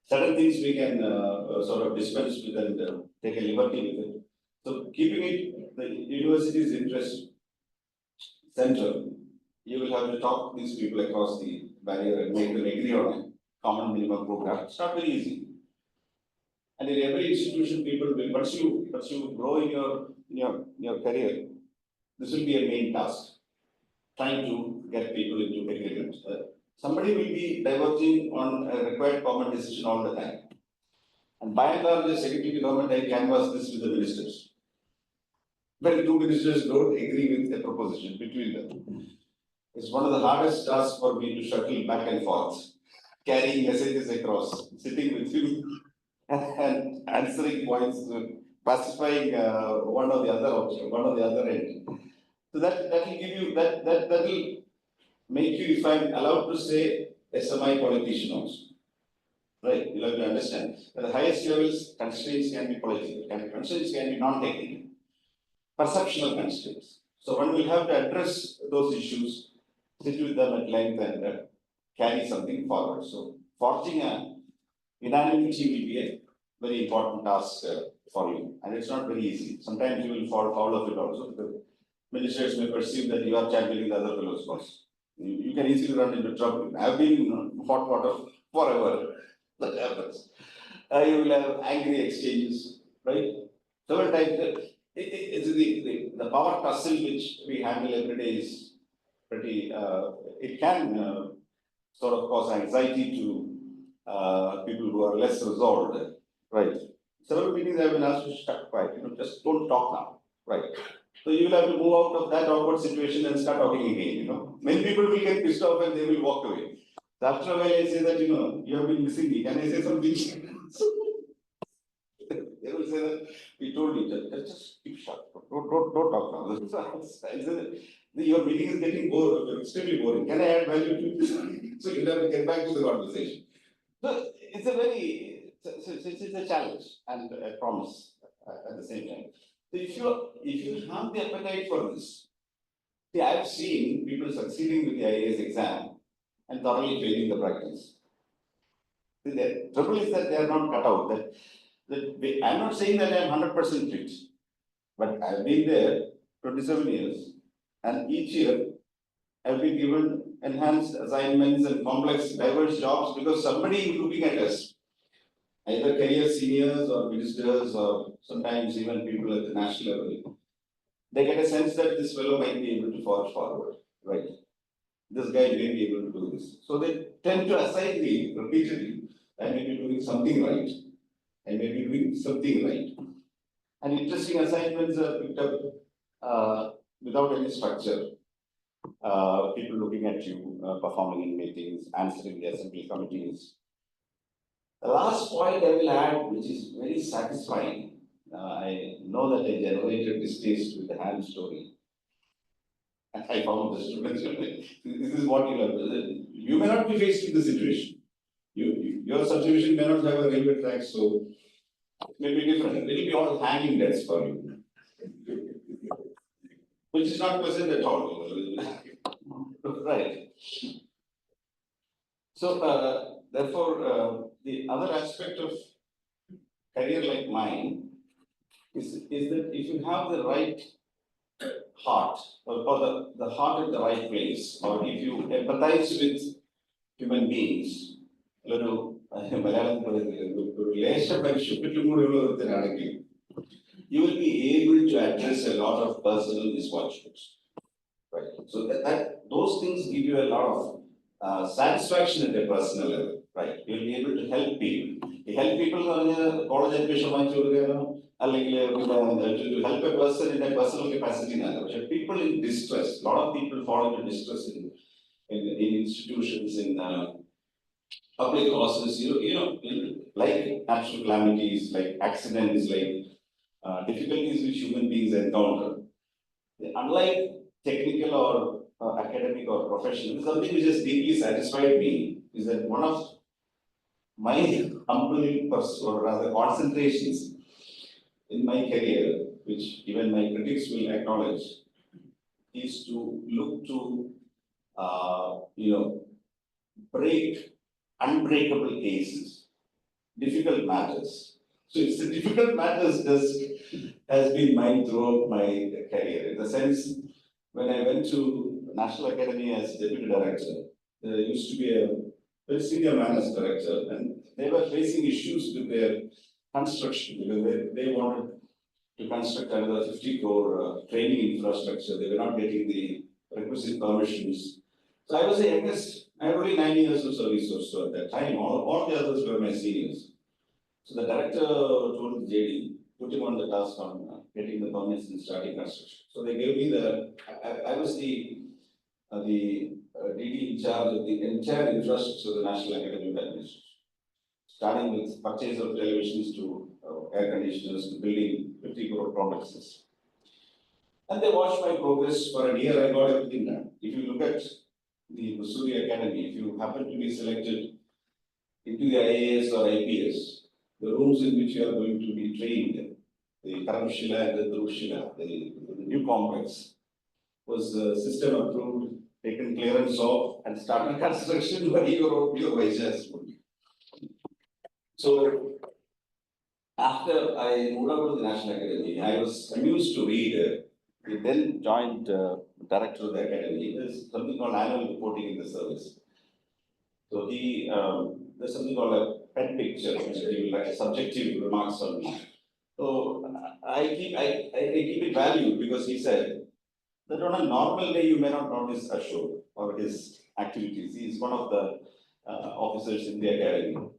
Certain things we can sort of dispense with and take a liberty with it. So keeping it the university's interest center, you will have to talk to these people across the barrier and make them agree on a common minimum program. It's not very easy. And in every institution, people will, once you grow in your career, this will be a main task. Trying to get people into agreement. Somebody will be diverging on a required common decision all the time. And by and large, the secretary government, I canvass this with the ministers. When two ministers don't agree with a proposition between them, it's one of the hardest tasks for me to shuttle back and forth, carrying messages across, sitting with you and answering points, pacifying one or the other end. So that will give you that will make you, if I'm allowed to say, a semi-politician also. Right? You'll have to understand. At the highest levels, constraints can be political, constraints can be non-technical, perceptual constraints. So one will have to address those issues, sit with them at length and carry something forward. So forging a unanimity will be a very important task for you. And it's not very easy. Sometimes you will fall foul of it also. Because ministers may perceive that you are championing the other fellow's cause. You can easily run into trouble. I have been in hot water forever. That happens. You will have angry exchanges, right? Several times, it's the power tussle which we handle every day is pretty, it can sort of cause anxiety to people who are less resolved, right? Several meetings I have been asked to shut quiet, just don't talk now, right? So you will have to move out of that awkward situation and start talking again, Many people will get pissed off and they will walk away. So after a while I say that, you have been missing me, can I say something? They will say that, we told you, just keep shut, don't talk now. Your meeting is getting extremely boring, can I add value to this? So you'll have to get back to the conversation. So it's a challenge and a promise at the same time. So if you have the appetite for this, see, I've seen people succeeding with the IAS exam and thoroughly failing the practice. The trouble is that they are not cut out. I'm not saying that I'm 100% fit, but I've been there 27 years, and each year I've been given enhanced assignments and complex, diverse jobs because somebody is looking at us. Either career seniors or ministers or sometimes even people at the national level, they get a sense that this fellow might be able to forge forward, right? This guy may be able to do this. So they tend to assign me repeatedly, I may be doing something right, I may be doing something right. And interesting assignments are picked up without any structure. People looking at you, performing in meetings, answering the assembly committees. The last point I will add, which is very satisfying, I know that I generated this taste with the hand story. And I found the students, this is what you have. You may not be faced with the situation. Your subdivision may not have a railway track, so it may be different. It will be all hanging deaths for you. Which is not pleasant at all. Right. So, therefore, the other aspect of career like mine is that if you have the right heart or the heart at the right place, or if you empathize with human beings, you will be able to address a lot of personal misfortunes. Right. So those things give you a lot of satisfaction at a personal level, right? You'll be able to help people. You help people college admission, to help a person in a personal capacity. People in distress, a lot of people fall into distress in institutions, in public causes, like natural calamities, like accidents, like difficulties which human beings encounter. Unlike technical or academic or professional, something which has deeply satisfied me is that one of my humble or rather concentrations in my career, which even my critics will acknowledge, is to look to, break unbreakable cases, difficult matters. So it's the difficult matters just has been mine throughout my career. In the sense, when I went to National Academy as deputy director, there used to be a very senior man as director, and they were facing issues with their construction because they wanted to construct another 50 crore training infrastructure. They were not getting the requisite permissions. So I was the youngest. I had only 9 years of service or so at that time. All the others were my seniors. So the director told JD, put him on the task on getting the permits and starting construction. So they gave me I was the DD in charge of the entire infrastructure of the National Academy of Administration, starting with purchase of televisions to air conditioners to building 50 crore complexes. And they watched my progress for a year. I got everything done. If you look at the Mussoorie Academy, if you happen to be selected into the IAS or IPS, the rooms in which you are going to be trained, the Karamshila and the Dhrushila, the new complex, was system approved, taken clearance of, and started construction by your vice chancellor. So after I moved out to the National Academy, I was amused to read. We then joined director of the academy. There's something called annual reporting in the service. So there's something called a pet picture, which he will write subjective remarks on me. So I keep it valued because he said that on a normal day you may not notice Ashok or his activities. He is one of the officers in the academy.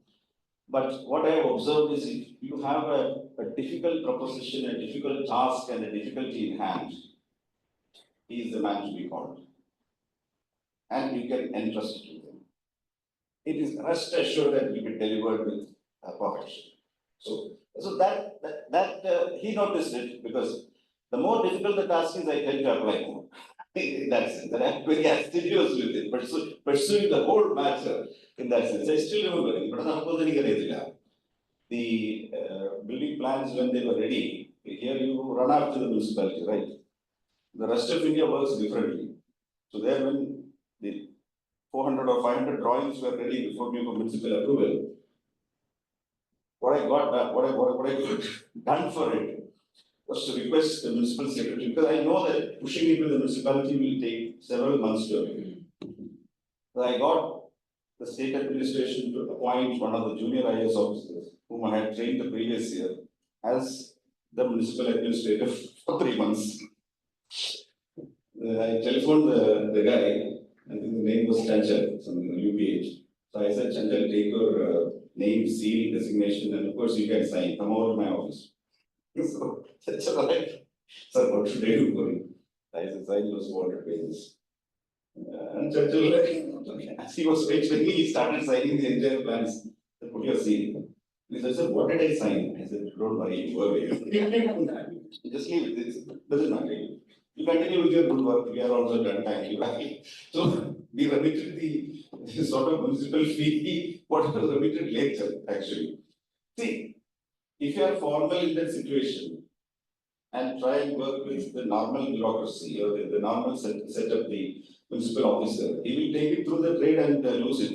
But what I have observed is if you have a difficult proposition, a difficult task, and a difficulty in hand, he is the man to be called. And you can entrust it to him. It is rest assured that will be delivered with perfection. So that he noticed it because the more difficult the task is, I tend to apply more. In that sense, that I'm very assiduous with it, pursuing the whole matter in that sense. I still remember the building plans when they were ready. Here you run after the municipality, right? The rest of India works differently. So there, when the 400 or 500 drawings were ready before me for municipal approval, what I got done for it was to request the municipal secretary, because I know that pushing it to the municipality will take several months to approve. So I got the state administration to appoint one of the junior IAS officers whom I had trained the previous year as the municipal administrator for 3 months. I telephoned the guy, I think the name was Chanchal, something on UPH. So I said, Chanchal, take your name, seal, designation, and of course you can sign. Come over to my office. So Chanchal, right? Sir, what should I do for you? I said, sign those 400 pages. And Chanchal, as he was mentioning, he started signing the entire plans. I put your seal. He said, sir, what did I sign? I said, don't worry, you worry. Just leave it. It doesn't matter. You continue with your good work. We are also done. Thank you. So we remitted the sort of municipal fee, what was remitted later, actually. See, if you are formal in that situation and try and work with the normal bureaucracy or the normal set of the municipal officer, he will take it through the trade and lose it.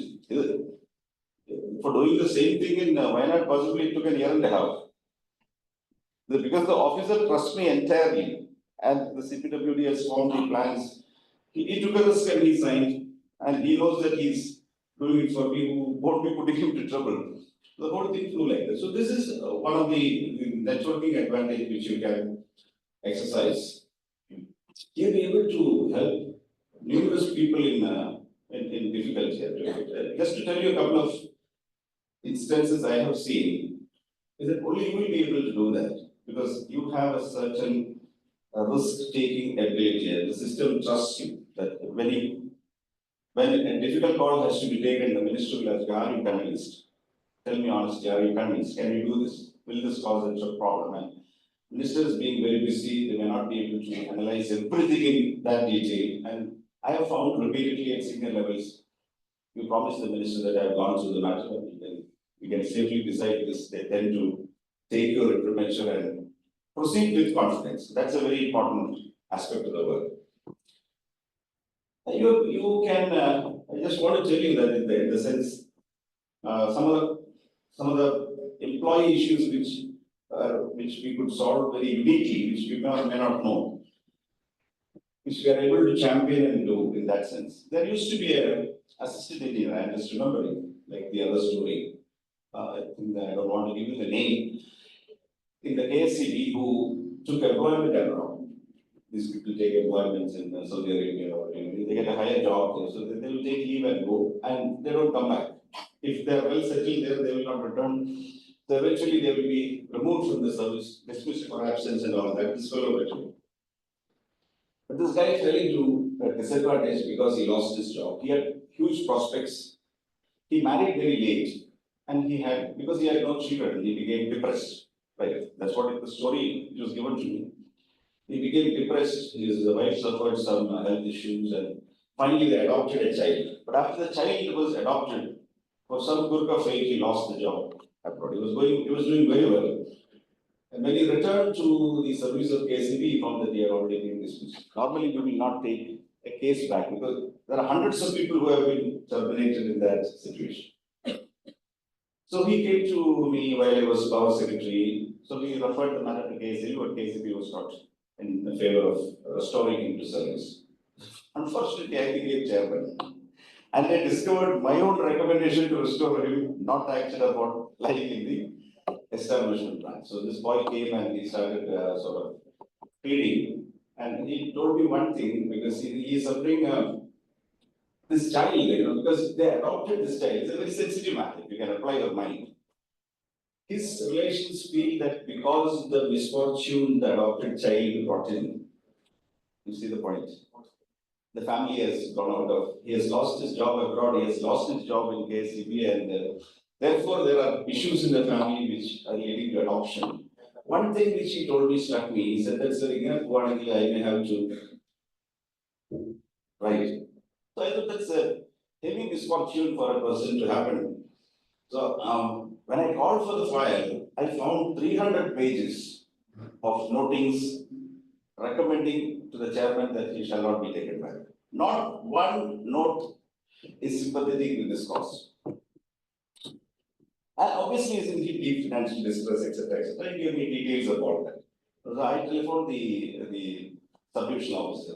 For doing the same thing in Wayanad, possibly it took a year and a half. Because the officer trusts me entirely, and the CPWD has formed the plans. He took a risk and he signed, and he knows that he's doing it for me who won't be putting him to trouble. The whole thing flew like that. So this is one of the networking advantage which you can exercise. You'll be able to help numerous people in difficulty. Just to tell you a couple of instances I have seen, is that only you will be able to do that because you have a certain risk-taking ability, and the system trusts you that when when a difficult call has to be taken, the minister will ask, are you convinced? Tell me honestly, are you convinced? Can you do this? Will this cause a problem? And ministers being very busy, they may not be able to analyze everything in that detail. And I have found repeatedly at senior levels, you promise the minister that I have gone through the matter, and then we can safely decide this. They tend to take your information and proceed with confidence. That's a very important aspect of the work. You can, I just want to tell you that in the sense, some of the employee issues which we could solve very uniquely, which you may not know, which we are able to champion and do in that sense. There used to be a assistant engineer, I'm just remembering, like the other story. I think that I don't want to give you the name. In the KSCB who took employment abroad. These people take employments in Saudi Arabia or they get a higher job there, so they will take leave and go, and they don't come back. If they are well settled there, they will not return. So eventually they will be removed from the service, dismissed for absence and all that. This fellow returned. But this guy fell into a disadvantage because he lost his job. He had huge prospects. He married very late, and because he had no children, he became depressed. Right? That's what the story which was given to me. He became depressed. His wife suffered some health issues, and finally they adopted a child. But after the child was adopted, for some quirk of fate, he lost the job abroad. He was doing very well. And when he returned to the service of KCB, he found that he had already been dismissed. Normally, we will not take a case back because there are hundreds of people who have been terminated in that situation. So he came to me while I was power secretary. So we referred the matter to KCB, but KCB was not in favor of restoring him to service. Unfortunately, I became chairman. And I discovered my own recommendation to restore him, not acted upon, lying in the establishment plan. So this boy came and he started sort of pleading. And he told me one thing, because he is suffering this child, because they adopted this child. It's a very sensitive matter. You can apply your mind. His relations feel that because the misfortune the adopted child brought in, you see the point. The family has gone out of, he has lost his job abroad, he has lost his job in KCB, and therefore there are issues in the family which are leading to adoption. One thing which he told me struck me, he said that's very important, I may have to write. So I thought that's a heavy misfortune for a person to happen. So when I called for the file, I found 300 pages of notings recommending to the chairman that he shall not be taken back. Not one note is sympathetic with this cause. And obviously, is in deep financial distress, etc., etc. He gave me details about that. So I telephoned the sub-division officer,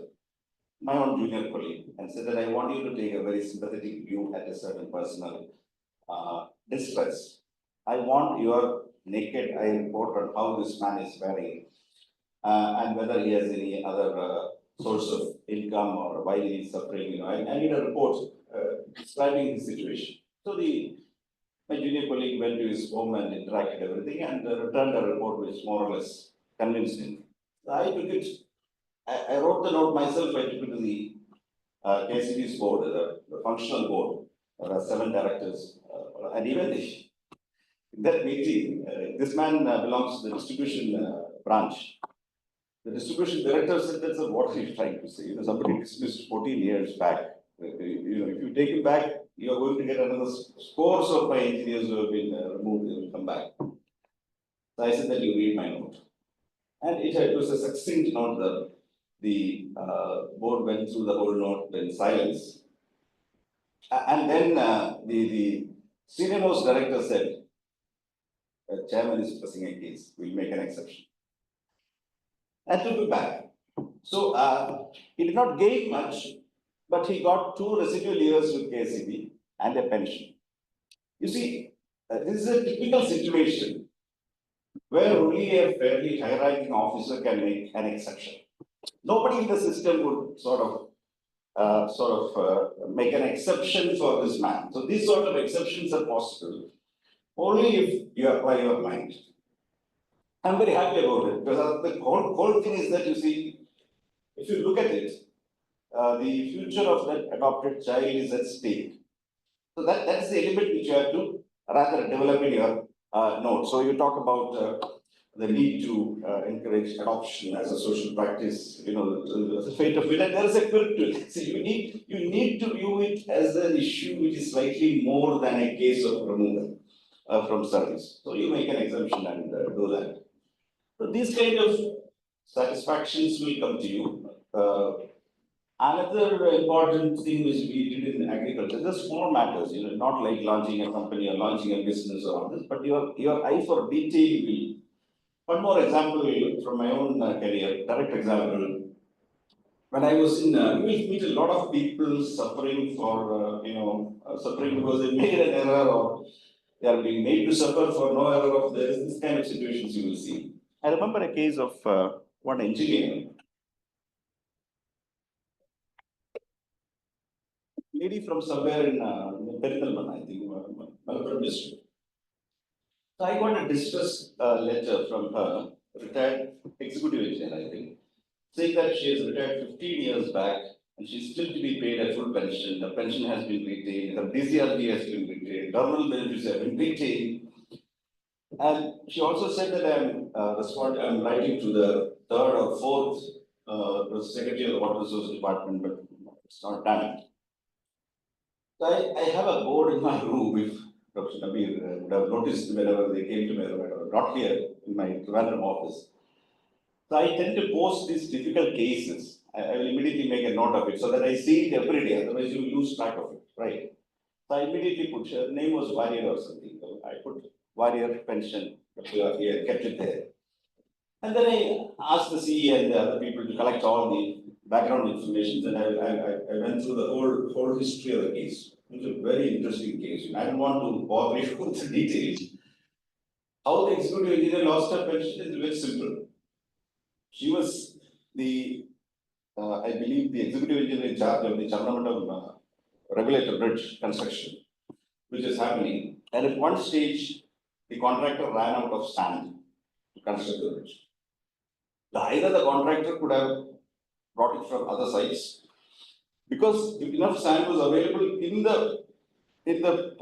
my own junior colleague, and said that I want you to take a very sympathetic view at a certain personal distress. I want your naked eye report on how this man is faring and whether he has any other source of income or why he is suffering. I need a report describing his situation. So my junior colleague went to his home and interacted everything and returned a report which more or less convinced him. So I took it. I wrote the note myself. I took it to the KCB's board, the functional board. There are 7 directors, and even in that meeting, this man belongs to the distribution branch. The distribution director said, that's what he's trying to say. Somebody dismissed 14 years back. If you take him back, you are going to get another scores of my engineers who have been removed, they will come back. So I said that you read my note. And it was a succinct note. The board went through the whole note in silence. And then the senior most director said, chairman is pressing a case, we'll make an exception. And took it back. So he did not gain much, but he got 2 residual years with KCB and a pension. You see, this is a typical situation where only a fairly high-ranking officer can make an exception. Nobody in the system would sort of make an exception for this man. So these sort of exceptions are possible only if you apply your mind. I'm very happy about it because the whole thing is that, you see, if you look at it, the future of that adopted child is at stake. So that's the element which you have to rather develop in your note. So you talk about the need to encourage adoption as a social practice, the fate of it, and there is a quirk to it. So you need to view it as an issue which is slightly more than a case of removal from service. So you make an exemption and do that. So these kind of satisfactions will come to you. Another important thing which we did in agriculture, the small matters, not like launching a company or launching a business or all this, but your eye for detail will. One more example from my own career, direct example. When I was in, we meet a lot of people suffering for, suffering because they made an error or they are being made to suffer for no error of theirs. This kind of situations you will see. I remember a case of one engineer. Lady from somewhere in Perithalman, I think, Malappuram district. So I got a distress letter from her, retired executive engineer, I think, saying that she has retired 15 years back and she's still to be paid a full pension. The pension has been retained, her DCRD has been retained, government benefits have been retained. And she also said that I'm writing to the third or fourth secretary of the Water Resources Department, but it's not done. So I have a board in my room, if Dr. Kabir would have noticed whenever they came to me, not here in my Trivandrum office. So I tend to post these difficult cases. I will immediately make a note of it so that I see it every day, otherwise you will lose track of it, right? So I immediately put, her name was Warrior or something. So I put Warrior pension, here, kept it there. And then I asked the CE and the other people to collect all the background information, and I went through the whole history of the case. It was a very interesting case. I don't want to bother you with the details. How the executive engineer lost her pension is very simple. She was I believe, the executive engineer in charge of the Chandramantam regulator bridge construction, which is happening. And at one stage, the contractor ran out of sand to construct the bridge. Either the contractor could have brought it from other sites, because if enough sand was available in the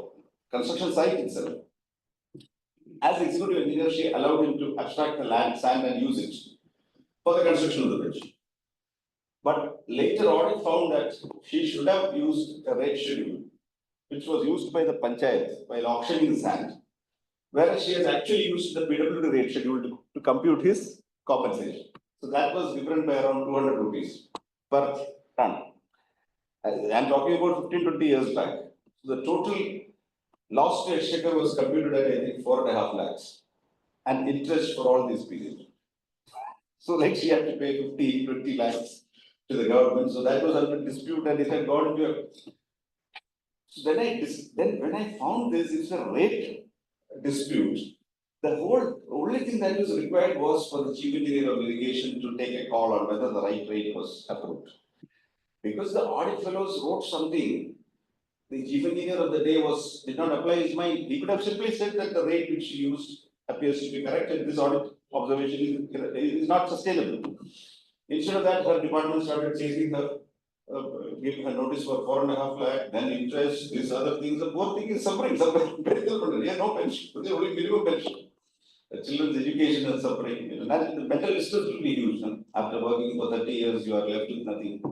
construction site itself. As executive engineer, she allowed him to abstract the sand and use it for the construction of the bridge. But later audit found that she should have used a rate schedule, which was used by the panchayat while auctioning the sand, whereas she has actually used the PWD rate schedule to compute his compensation. So that was different by around 200 rupees per ton. I'm talking about 15-20 years back. So the total loss to exchequer was computed at, I think, 4.5 lakhs, and interest for all this period. So like she had to pay 20 lakhs to the government. So that was under dispute, and it had gone into a. So then when I found this, it's a rate dispute. The only thing that was required was for the chief engineer of irrigation to take a call on whether the right rate was approved. Because the audit fellows wrote something, the chief engineer of the day did not apply his mind. He could have simply said that the rate which he used appears to be correct, and this audit observation is not sustainable. Instead of that, her department started chasing her, giving her notice for 4.5 lakh, then interest, these other things. The poor thing is suffering. He has no pension, they only minimum pension. The children's education is suffering. The mental distress will be huge. After working for 30 years, you are left with nothing.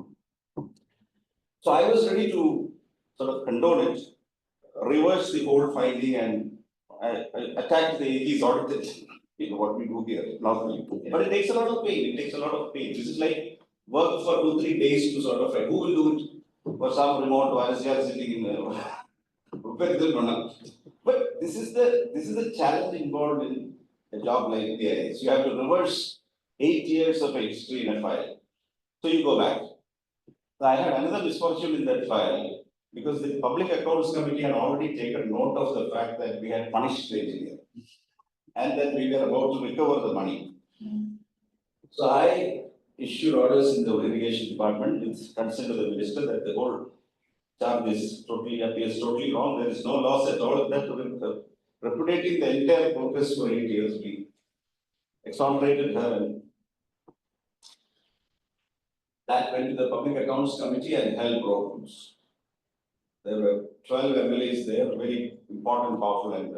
So I was ready to sort of condone it, reverse the whole finding, and I attack these auditors. What we do here, normally. But it takes a lot of pain. This is like work for 2-3 days to sort of who will do it for some remote virus sitting in but this is the challenge involved in a job like this. You have to reverse 8 years of history in a file. So you go back. So I had another misfortune in that file, because the Public Accounts Committee had already taken note of the fact that we had punished the engineer, and that we were about to recover the money. So I issued orders in the irrigation department with consent of the minister that the whole charge appears totally wrong. There is no loss at all. That repudiating the entire progress for 8 years, we exonerated her. And that went to the Public Accounts Committee and held pro rooms. There were 12 MLAs there, very important, powerful, and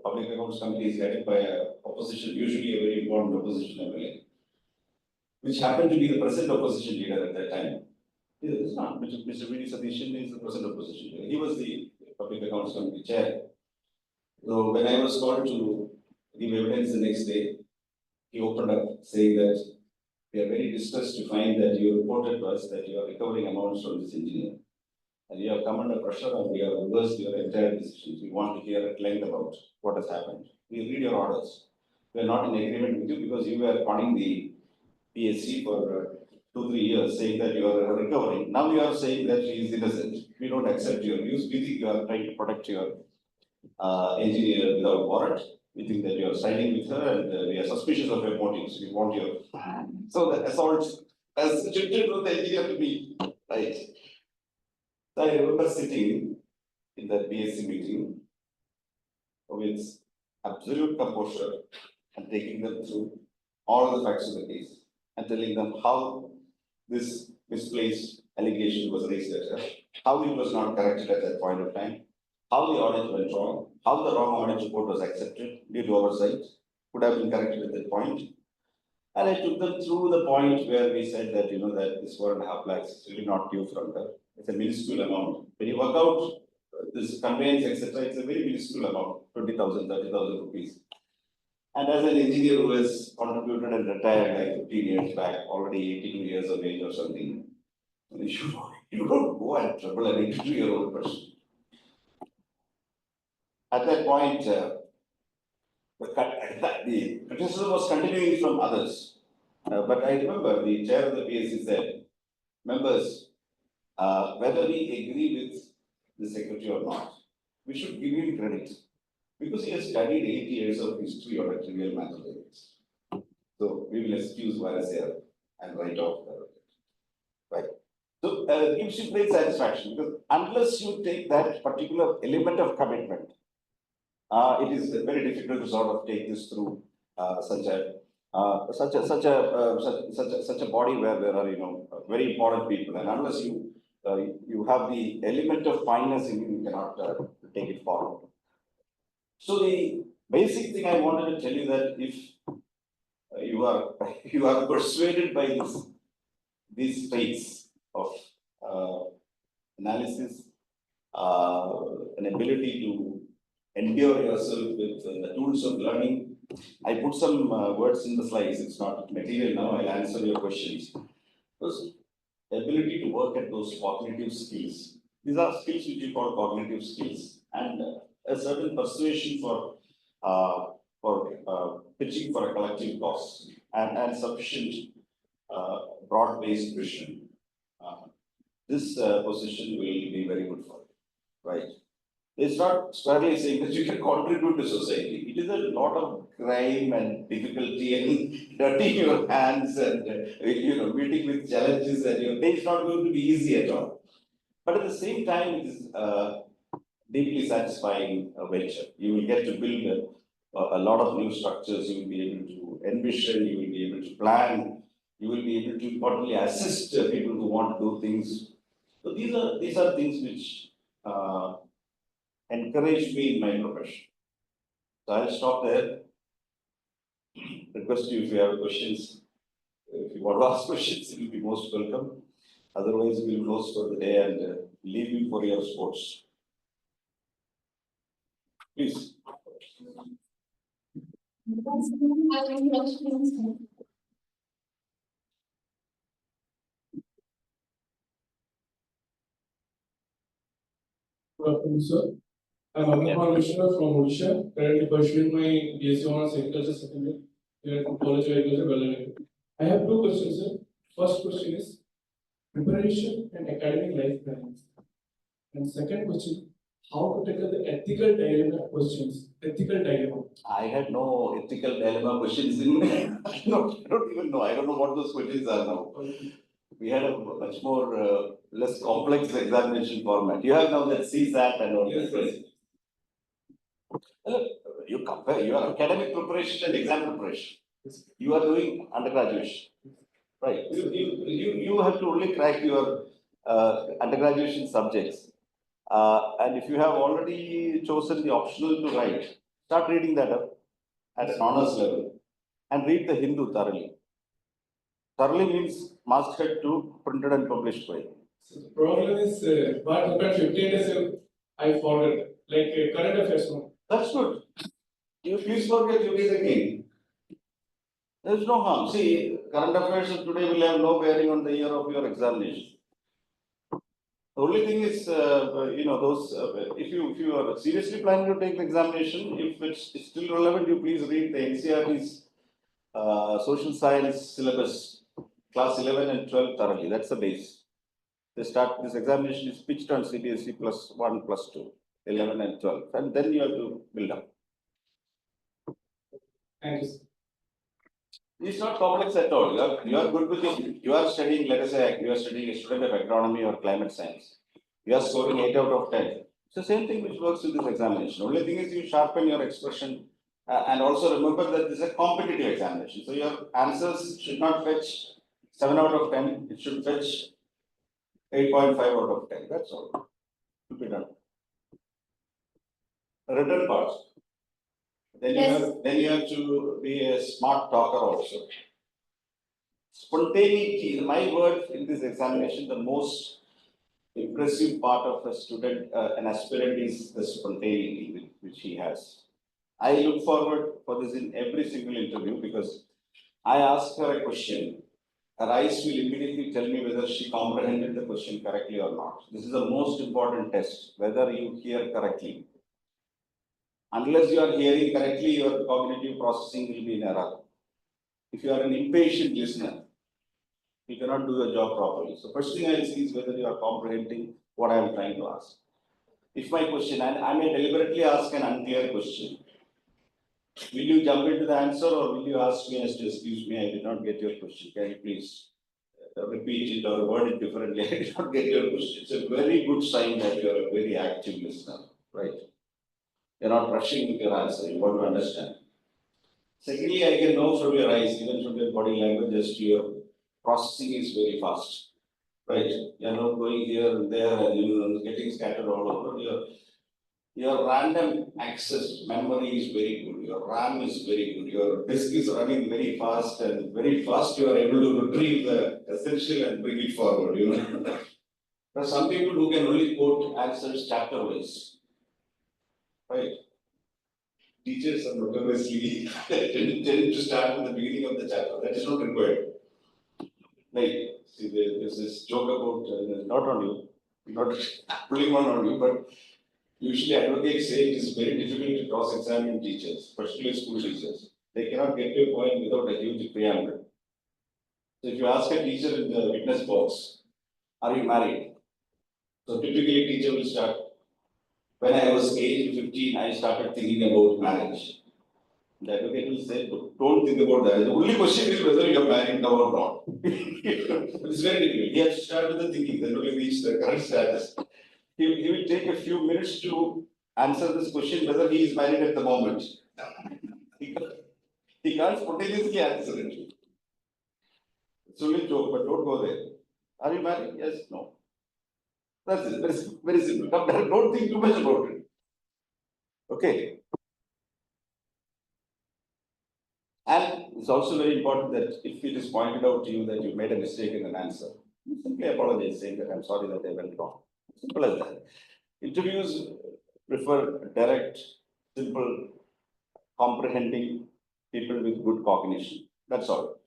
Public Accounts Committee is headed by a opposition, usually a very important opposition MLA, which happened to be the present opposition leader at that time. It's not, Mr. V.D. Satheeshan is the present opposition leader. He was the Public Accounts Committee chair. So when I was called to give evidence the next day, he opened up saying that we are very distressed to find that you reported to us that you are recovering amounts from this engineer. And you have come under pressure and we have reversed your entire decisions. We want to hear at length about what has happened. We read your orders. We are not in agreement with you because you were running the PSC for 2-3 years, saying that you are recovering. Now you are saying that she is innocent. We don't accept your views. We think you are trying to protect your engineer without warrant. We think that you are siding with her and we are suspicious of your motives. We want your. So the assault has shifted from the engineer to me, right? So I remember sitting in that BSc meeting with absolute composure and taking them through all the facts of the case and telling them how this misplaced allegation was raised at her, how it was not corrected at that point of time, how the audit went wrong, how the wrong audit report was accepted due to oversight, could have been corrected at that point. And I took them through the point where we said that, that this 4.5 lakhs is really not due from her. It's a minuscule amount. When you work out this conveyance, etc., it's a very minuscule amount, 20,000, 30,000 rupees. And as an engineer who has contributed and retired like 15 years back, already 82 years of age or something, you don't go and trouble an 82-year-old person. At that point, the criticism was continuing from others. But I remember the chair of the PSC said, members, whether we agree with the secretary or not, we should give him credit because he has studied 8 years of history on a trivial mathematics. So we will excuse Varasya and write off the right. So it gives you great satisfaction because unless you take that particular element of commitment, it is very difficult to sort of take this through such a body where there are very important people, and unless you have the element of fineness in you, you cannot take it forward. So the basic thing I wanted to tell you that if you are persuaded by these traits of analysis, an ability to endure yourself with the tools of learning. I put some words in the slides. It's not material now. I'll answer your questions. First, ability to work at those cognitive skills. These are skills which we call cognitive skills, and a certain persuasion for pitching for a collective cause, and sufficient broad-based vision. This position will be very good for you, right? It's not strictly saying that you can contribute to society. It is a lot of crime and difficulty and dirtying your hands and meeting with challenges, and your day is not going to be easy at all. But at the same time, it is deeply satisfying venture. You will get to build a lot of new structures. You will be able to envision. You will be able to plan. You will be able to importantly assist people who want to do things. So these are things which encourage me in my profession. So I'll stop there. Request you if you have questions. If you want to ask questions, you will be most welcome. Otherwise, we will close for the day and leave you for your sports. Please. Good afternoon, sir. I'm Abhinav Mishra from Odisha, currently pursuing my BSc Honours Agriculture second year here at College of Agriculture, Bellanur. I have two questions, sir. First question is preparation and academic life planning. And second question, how to tackle the ethical dilemma questions. Ethical dilemma. I had no ethical dilemma questions in I don't even know. I don't know what those questions are now. We had a much more less complex examination format. You have now that CSAT and all this. You compare your academic preparation and exam preparation. You are doing undergraduation, Right, you have to only crack your undergraduate subjects. And if you have already chosen the optional to write, start reading that up at an honors level and read the Hindu thoroughly. Thoroughly means masthead to printed and published by. So the problem is, what happened 15 days ago, I forgot, like current affairs now. That's good. You please forget, you read again. There is no harm. See, current affairs of today will have no bearing on the year of your examination. The only thing is, those, if you are seriously planning to take the examination, if it's still relevant, you please read the NCERT's social science syllabus, class 11 and 12 thoroughly. That's the base. This examination is pitched on CBSE +1, +2, 11 and 12, and then you have to build up. Thank you, sir. It's not complex at all. You are good with it. You are studying, let us say, you are studying a student of agronomy or climate science. You are scoring 8 out of 10. It's the same thing which works with this examination. Only thing is you sharpen your expression and also remember that this is a competitive examination. So your answers should not fetch 7 out of 10. It should fetch 8.5 out of 10. That's all. To be done. Written parts. Yes. Then you have to be a smart talker also. Spontaneity, my word in this examination, the most impressive part of a student, an aspirant is the spontaneity which he has. I look forward for this in every single interview because I ask her a question. Her eyes will immediately tell me whether she comprehended the question correctly or not. This is the most important test, whether you hear correctly. Unless you are hearing correctly, your cognitive processing will be in error. If you are an impatient listener, you cannot do your job properly. So first thing I will see is whether you are comprehending what I am trying to ask. If my question, and I may deliberately ask an unclear question, will you jump into the answer or will you ask me as to, excuse me, I did not get your question. Can you please repeat it or word it differently? I did not get your question. It's a very good sign that you are a very active listener, right? You're not rushing with your answer, you want to understand. Secondly, I can know from your eyes, even from your body language, as to your processing is very fast. Right? You're not going here and there and getting scattered all over. Your random access memory is very good. Your RAM is very good. Your disk is running very fast and very fast you are able to retrieve the essential and bring it forward. There are some people who can only quote answers chapter wise. Right? Teachers are notoriously tend to start with the beginning of the chapter. That is not required. Like, see, there's this joke about, not on you, not pulling one on you, but usually advocates say it is very difficult to cross-examine teachers, particularly school teachers. They cannot get to a point without a huge preamble. So if you ask a teacher in the witness box, are you married? So typically teacher will start, when I was age 15, I started thinking about marriage. The advocate will say, don't think about that. The only question is whether you are married now or not. It's very difficult. He has to start with the thinking, then only reach the current status. He will take a few minutes to answer this question whether he is married at the moment. He can't spontaneously answer it. It's only a joke, but don't go there. Are you married? Yes, no. That's it. Very, very simple. Don't think too much about it. Okay. And it's also very important that if it is pointed out to you that you made a mistake in an answer, you simply apologize, saying that I'm sorry that I went wrong. Simple as that. Interviews prefer direct, simple, comprehending people with good cognition. That's all.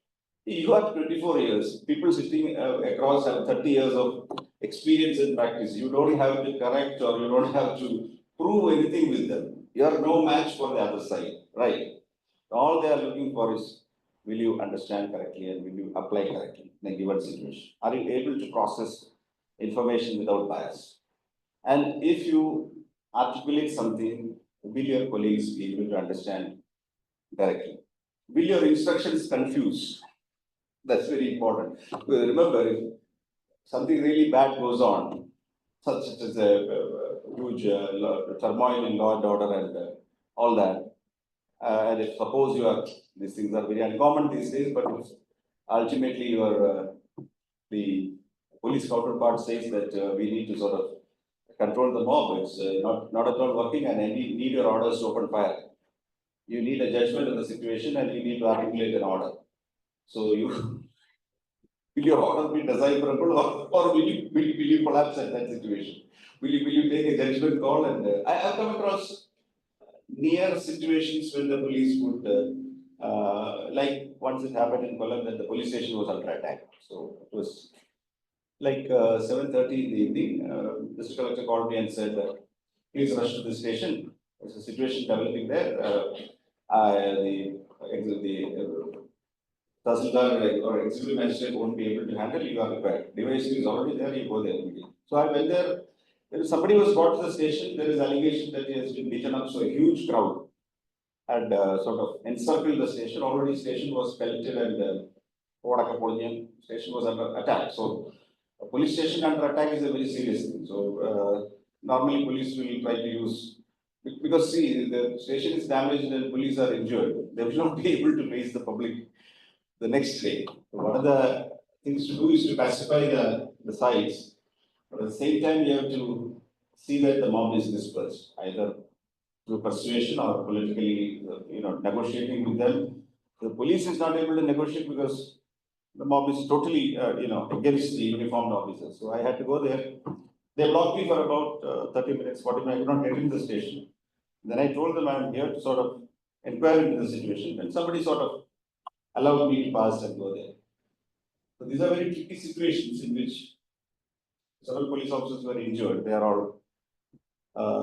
You have 24 years, people sitting across have 30 years of experience and practice. You don't have to correct or you don't have to prove anything with them. You are no match for the other side, right? All they are looking for is, will you understand correctly and will you apply correctly in a given situation? Are you able to process information without bias? And if you articulate something, will your colleagues be able to understand correctly? Will your instructions confuse? That's very important. Remember, if something really bad goes on, such as a huge turmoil in law and order and all that, and if suppose these things are very uncommon these days, but if ultimately the police counterpart says that we need to sort of control the mob. It's not at all working, and you need your orders to open fire. You need a judgment of the situation, and you need to articulate an order. So you will your order be decipherable, or will you collapse at that situation? Will you take a judgment call? And I have come across near situations when the police would, like once it happened in Kollam that the police station was under attack. So it was like 7:30 in the evening. District collector called me and said, please rush to the station. There's a situation developing there. The Tahsildar or executive magistrate won't be able to handle. You are required. DYSP is already there. You go there immediately. So I went there. Somebody was brought to the station. There is allegation that he has been beaten up. So a huge crowd had sort of encircled the station. Already station was pelleted and station was under attack. So a police station under attack is a very serious thing. So normally police will try to use, because see, the station is damaged and police are injured. They will not be able to face the public the next day. So one of the things to do is to pacify the sites. But at the same time, you have to see that the mob is dispersed, either through persuasion or politically, negotiating with them. The police is not able to negotiate because the mob is totally, against the uniformed officers. So I had to go there. They blocked me for about 30 minutes, 40 minutes. I could not get into the station. Then I told them I'm here to sort of inquire into the situation. And somebody sort of allowed me to pass and go there. So these are very tricky situations in which several police officers were injured. They are all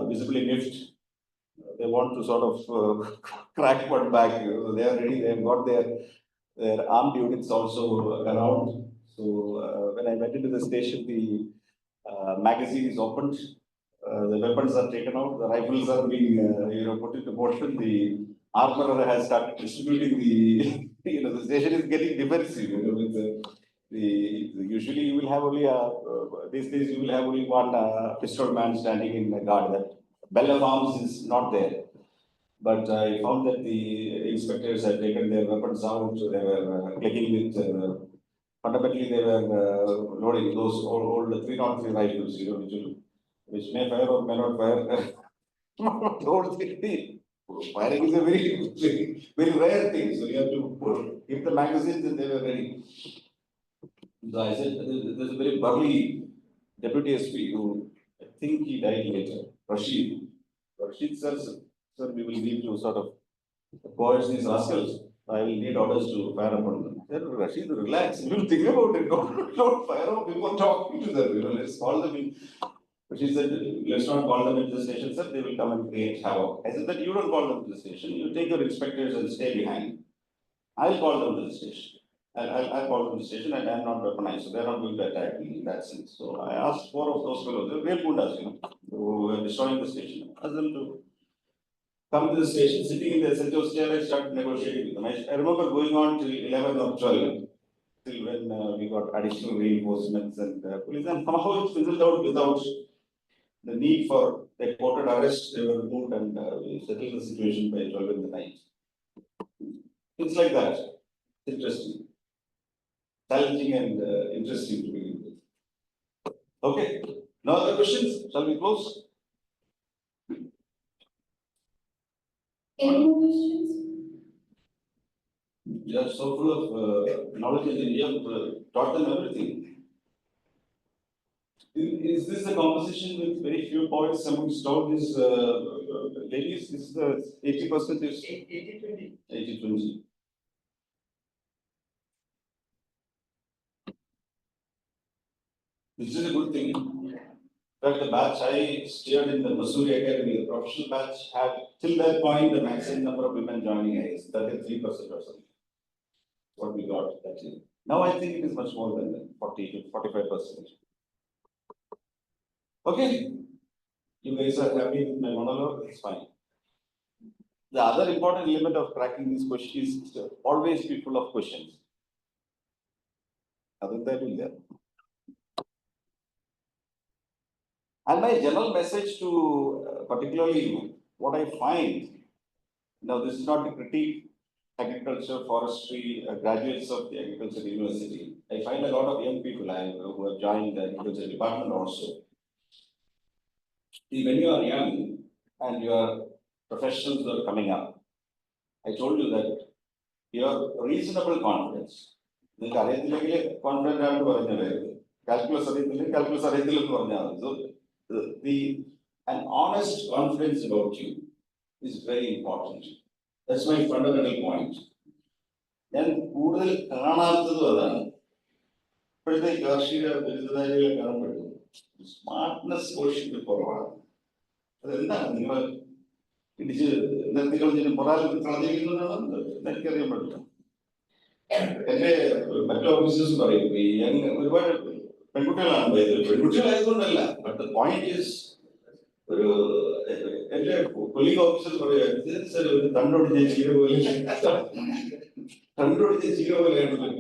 visibly miffed. They want to sort of crack one back. They are ready. They have got their armed units also around. So when I went into the station, the magazine is opened. The weapons are taken out. The rifles are being put into motion. The armorer has started distributing the the station is getting defensive. Usually you will have only these days you will have only one pistol man standing in the guard. That bell of arms is not there. But I found that the inspectors had taken their weapons out. They were clicking with. Fundamentally, they were loading those old 303 rifles, which may fire or may not fire. Firing is a very rare thing. So you have to keep the magazines, and they were ready. So I said, there's a very burly deputy SP who I think he died later, Rashid. Rashid says, sir, we will need to sort of coerce these rascals. I will need orders to fire upon them. Sir, Rashid, relax. You think about it. Don't fire up before talking to them. Let's call them in. Rashid said, let's not call them into the station, sir. They will come and create havoc. I said that you don't call them to the station. You take your inspectors and stay behind. I'll call them to the station. I'll call them to the station, and I'm not weaponized, so they're not going to attack me in that sense. So I asked 4 of those fellows, they're real gundas, who were destroying the station. I asked them to come to the station, sitting in the SHO's chair, I started negotiating with them. I remember going on till 11 or 12, till when we got additional reinforcements and police, and somehow it fizzled out without the need for a courted arrest. They were removed, and we settled the situation by 12 in the night. Things like that. Interesting. Challenging and interesting to begin with. Okay. No other questions? Shall we close? Any more questions? You are so full of knowledge in India, taught them everything. Is this the composition with very few points amongst all these ladies? Is the 80% is 80-20? 80-20. This is a good thing. In fact, the batch I steered in the Missouri Academy, the professional batch, had till that point the maximum number of women joining is 33% or something. What we got that year. Now I think it is much more than that, 40 to 45%. Okay. You guys are happy with my monologue, it's fine. The other important element of cracking these questions is to always be full of questions. Other than that, there. And my general message to particularly what I find, now this is not a critique agriculture, forestry, graduates of the agriculture university, I find a lot of young people who have joined the agriculture department also. See, when you are young and your professionals are coming up, I told you that your reasonable confidence. നിങ്ങൾക്ക് അറിയത്തില്ലെങ്കിൽ confident ആയിട്ട് പറഞ്ഞ പേര് calculus അറിയത്തില്ലെങ്കിൽ calculus അറിയത്തില്ലെന്ന് പറഞ്ഞാൽ മതി. So the an honest confidence about you is very important. That's my fundamental point. ഞാൻ കൂടുതൽ കാണാത്തതും അതാണ്. ഇപ്പോഴത്തെ കാർഷിക ബിരുദധാരികളെ കാണപ്പെടുന്നു സ്മാർട്ട്നെസ് കോഷ്യന്റ് കുറവാണ്. അതെന്താണ് നിങ്ങൾ ഇടിച്ച് നിർത്തി കളഞ്ഞിട്ട് മൊറാൽ കളഞ്ഞിരിക്കുന്നതാണെന്ന് എനിക്കറിയാൻ പറ്റില്ല. എന്റെ മറ്റു ഓഫീസേഴ്സ് പറയും ഈ ഒരുപാട് പെൺകുട്ടികളാണ് പെൺകുട്ടികളായതുകൊണ്ടല്ല, ബട്ട് ദ പോയിന്റ് ഈസ് ഒരു എന്റെ കൊലീഗ് ഓഫീസേഴ്സ് പറയുക ഒരു തണ്ടൊടിഞ്ഞ ചീര പോലെ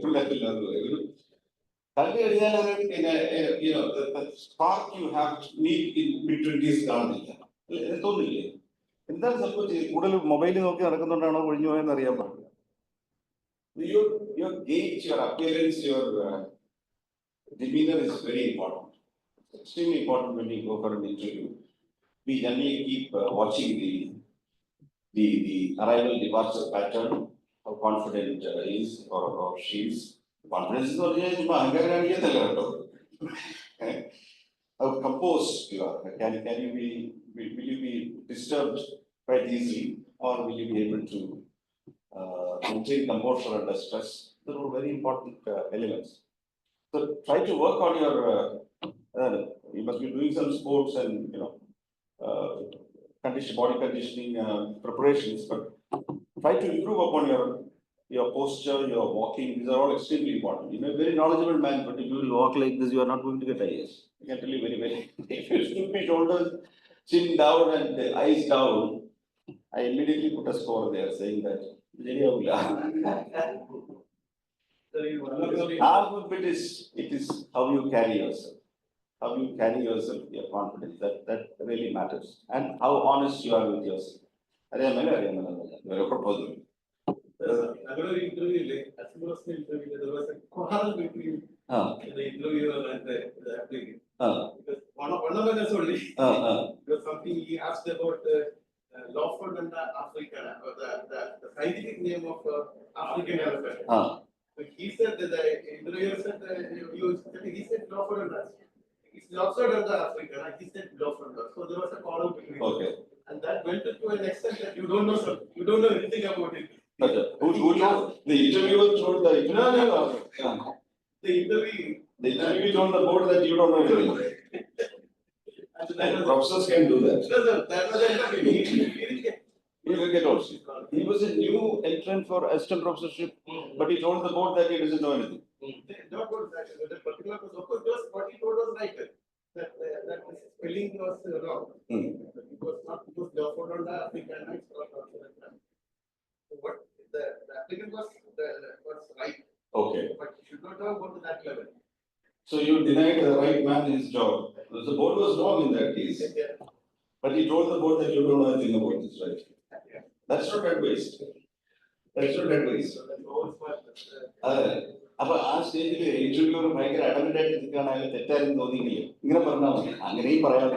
പിള്ളേരില്ല ഒരു കണ്ടു കഴിഞ്ഞാൽ spark you have need in മിഡ്-20s കാണുന്നില്ല, തോന്നില്ലേ? എന്താണ് സംഭവിച്ചത്? കൂടുതൽ മൊബൈൽ നോക്കി നടക്കുന്നുണ്ടാണോ ഒഴിഞ്ഞു പോയെന്ന് അറിയാൻ പാടില്ല. Your gait, your appearance, your demeanor is very important. It's extremely important when you go for an interview. We generally keep watching the arrival departure pattern, how confident he is or she is. Confidence is not just how composed you are. Can you will you be disturbed quite easily, or will you be able to maintain composure under stress? Those are very important elements. So try to work on your. You must be doing some sports and body conditioning preparations, but try to improve upon your posture, your walking. These are all extremely important. You may be a very knowledgeable man, but if you will walk like this, you are not going to get IAS. I can tell you very well. If you stoop your shoulders, chin down, and eyes down, I immediately put a score there saying that. Half of it is how you carry yourself. How you carry yourself, your confidence, that really matters. And how honest you are with yourself. Very proposal. Another interview, there was a quarrel between the interviewer and the applicant. Because one of them is only because something he asked about Lawford and the African, or the scientific name of African elephant. So he said that the interviewer said he said Lawford and the it's Lawford and the African, and he said Lawford. So there was a quarrel between them. Okay. And that went to an extent that you don't know anything about it. Who told? The interviewer told the interviewer. The interview told the board that you don't know anything. And professors can do that. That was He will get also. He was a new entrant for assistant professorship, but he told the board that he doesn't know anything. Not about that. The particular was, of course, what he told was right. That the spelling was wrong. It was not because Lawford on the African nights or not. So what the applicant was right. Okay. But he should not have gone to that level. So you denied the right man his job. The board was wrong in that case. Yeah. But he told the board that you don't know anything about this, right? Yeah. That's not advice. That's not advice. So that's always what. അപ്പൊ ആ സ്റ്റേജില് interviewer ഭയങ്കര adamant ആയിട്ട് നിൽക്കുകയാണ്, അയാൾ തെറ്റാരെന്ന് തോന്നിയില്ലേ? ഇങ്ങനെ പറഞ്ഞാൽ മതി, അങ്ങനെയും പറയാൻ.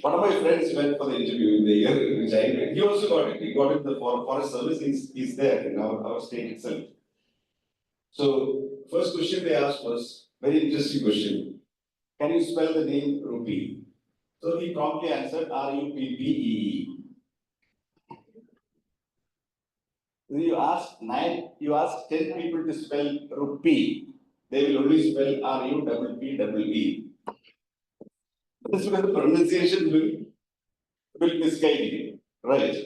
One of my friends went for the interview in the year which I read. He also got it. He got it for forest service. He's there in our state itself. So first question they asked was very interesting question. Can you spell the name Rupee? So he promptly answered RUPPEE. You ask 10 people to spell Rupee, they will only spell RUPPEE. This is where the pronunciation will misguide you, right?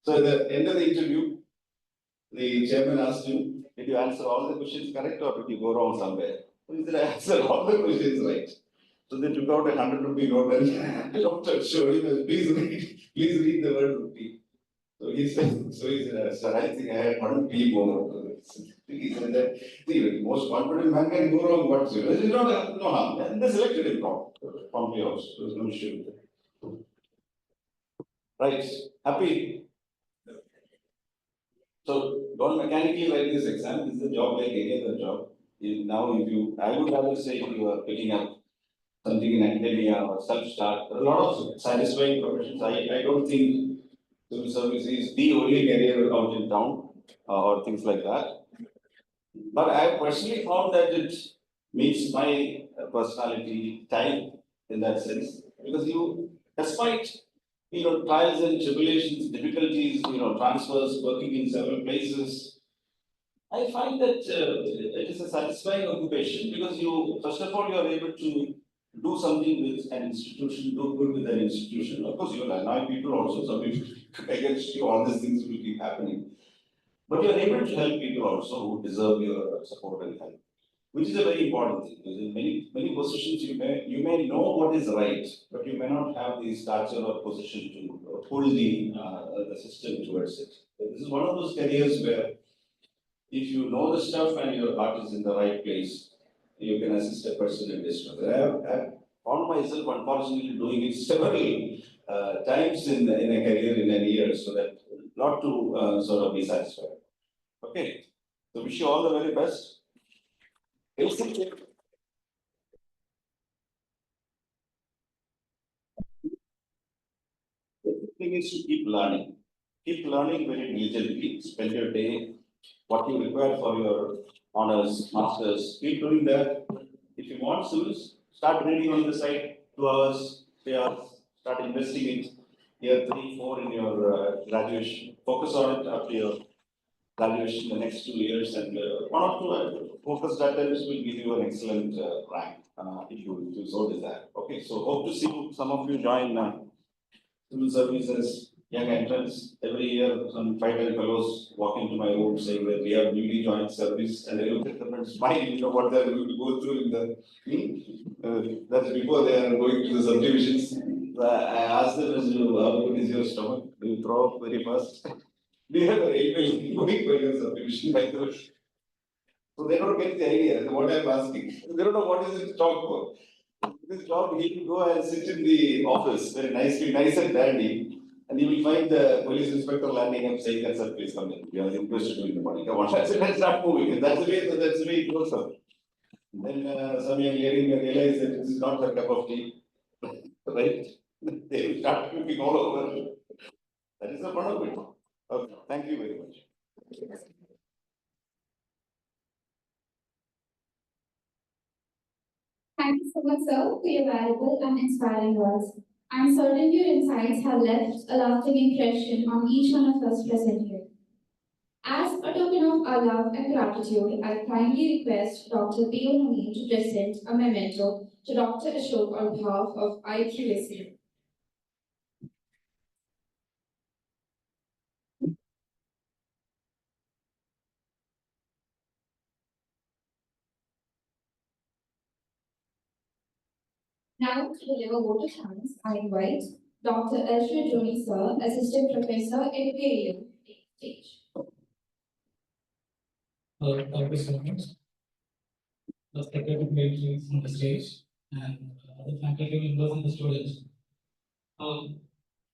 So at the end of the interview, the chairman asked him, did you answer all the questions correct or did you go wrong somewhere? He said, I answered all the questions right. So they took out a 100 rupee note and doctor showed him, please read the word Rupee. So he said, sir, I think I had 1 P more. He said that the most confident man can go wrong, but there is no harm. And they selected him promptly also. There was no issue with that. Right, happy? So don't mechanically write this exam, this is a job like any other job. Now if you, I would rather say if you are picking up something in academia or self-start, there are a lot of satisfying professions. I don't think civil service is the only career out in town or things like that. But I personally found that it meets my personality type in that sense, because you, despite trials and tribulations, difficulties, transfers, working in several places, I find that it is a satisfying occupation because you, first of all, you are able to do something with an institution, do good with an institution. Of course, you will annoy people also, some people against you, all these things will keep happening. But you are able to help people also who deserve your support and help, which is a very important thing. Because in many positions you may know what is right, but you may not have the stature or position to pull the system towards it. This is one of those careers where if you know the stuff and your heart is in the right place, you can assist a person in distress. I've found myself unfortunately doing it several times in a career in a year, so that not to sort of be satisfied. Okay, so wish you all the very best. Basically, the thing is to keep learning. Keep learning very diligently. Spend your day, what you require for your honors, masters. Keep doing that. If you want civils, start reading on the side, 2 hours, 3 hours. Start investing in year 3, 4 in your graduation. Focus on it after your graduation the next 2 years, and one or two focused attempts will give you an excellent rank if you so desire. Okay, so hope to see some of you join civil services, young entrants. Every year, some 5-10 fellows walk into my room saying that we have newly joined service, and I look at them and smile. You know what they're going to go through in the. That's before they are going to the subdivisions. I asked them, how good is your stomach? Do you throw up very fast? Do you have a railway going for your subdivision by the way? So they don't get the idea what I'm asking. They don't know what is it talk for. This job, he will go and sit in the office very nicely, nice and dandy, and you will find the police inspector landing up saying that, sir, please come in. We are requested to in the morning. Come on, let's start moving. And that's the way it goes up. Then some young lady may realize that this is not her cup of tea, right? They will start looking all over. That is the fun of it. Okay, thank you very much. Thank you so much, sir, for your valuable and inspiring words. I'm certain your insights have left a lasting impression on each one of us present here. As a token of our love and gratitude, I kindly request Dr. P. O. Namin to present a memento to Dr. Ashok on behalf of IQAC. Now to deliver vote of thanks, I invite Dr. Elshra Joni, sir, Assistant Professor in PAU, stage. Thank you so much. The secretary is on the stage and the faculty members and the students.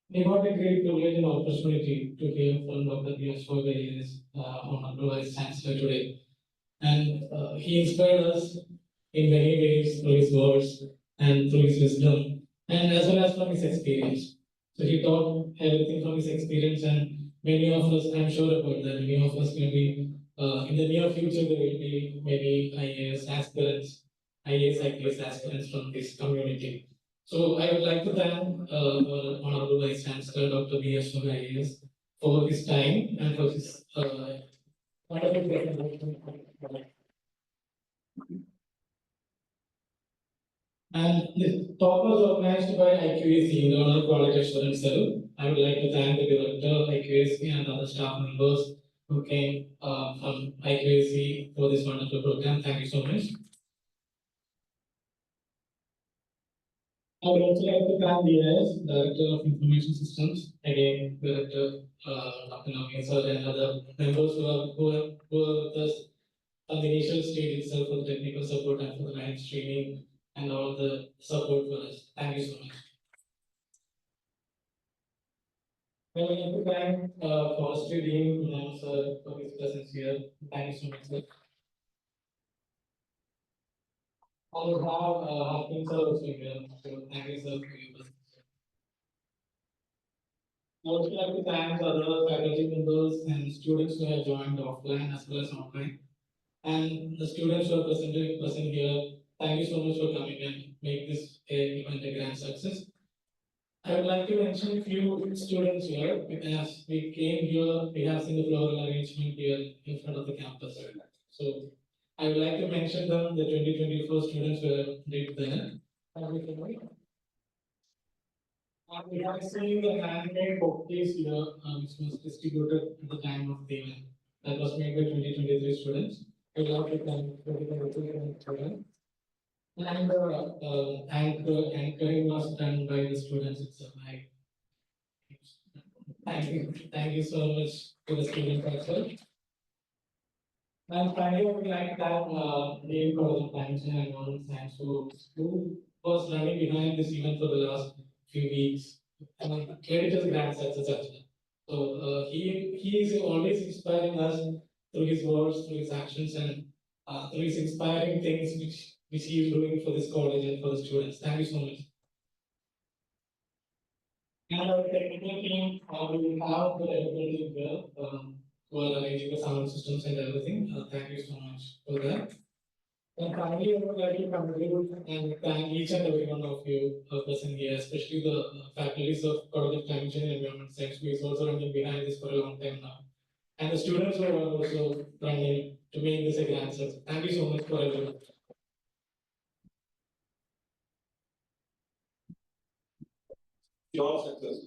We got a great privilege and opportunity to hear from Dr. B. Ashok IAS, Honorable Vice Chancellor today. And he inspired us in many ways through his words and through his wisdom, and as well as from his experience. So he taught everything from his experience, and many of us, I'm sure about that, many of us will be, in the near future, there will be many IAS aspirants, IPS aspirants from this community. So I would like to thank our Honorable Vice Chancellor, Dr. B. Ashok IAS, for his time and for his wonderful presentation. And the talk was organized by IQAC, the Honor Quality Assurance Cell. I would like to thank the director of IQAC and other staff members who came from IQAC for this wonderful program. Thank you so much. I would also like to thank DIS, Director of Information Systems, again, Director Dr. Namin sir and other members who are with us on the initial stage itself for the technical support and for the live streaming and all the support for us. Thank you so much. Well, I want to thank Forestry Dean Kunal sir for his presence here. Thank you so much, sir. I will have Harkin sir also here. So thank you, sir, for your presence. I would also like to thank other faculty members and students who have joined offline as well as online. And the students who are present here, thank you so much for coming and make this event a grand success. I would like to mention a few students here, because we came here, we have seen the floral arrangement here in front of the campus. So I would like to mention them, the 2024 students were did there. And we have seen the handmade bouquets here, which was distributed at the time of the event. That was made by 2023 students. I would like to thank 2023 students. And anchoring was done by the students itself. Thank you so much to the students as well. And finally, I would like to thank Dean College of Science and Environmental Science who was running behind this event for the last few weeks. And it is a grand success actually. So he is always inspiring us through his words, through his actions, and through his inspiring things which he is doing for this college and for the students. Thank you so much. And our technical team, we have the everybody here, who are arranging the sound systems and everything. Thank you so much for that. And finally, I would like to conclude and thank each and every one of you present here, especially the faculties of College of Climate Change and Environment Science, who is also running behind this for a long time now. And the students who are also running to make this a grand success. Thank you so much for everyone. Your success.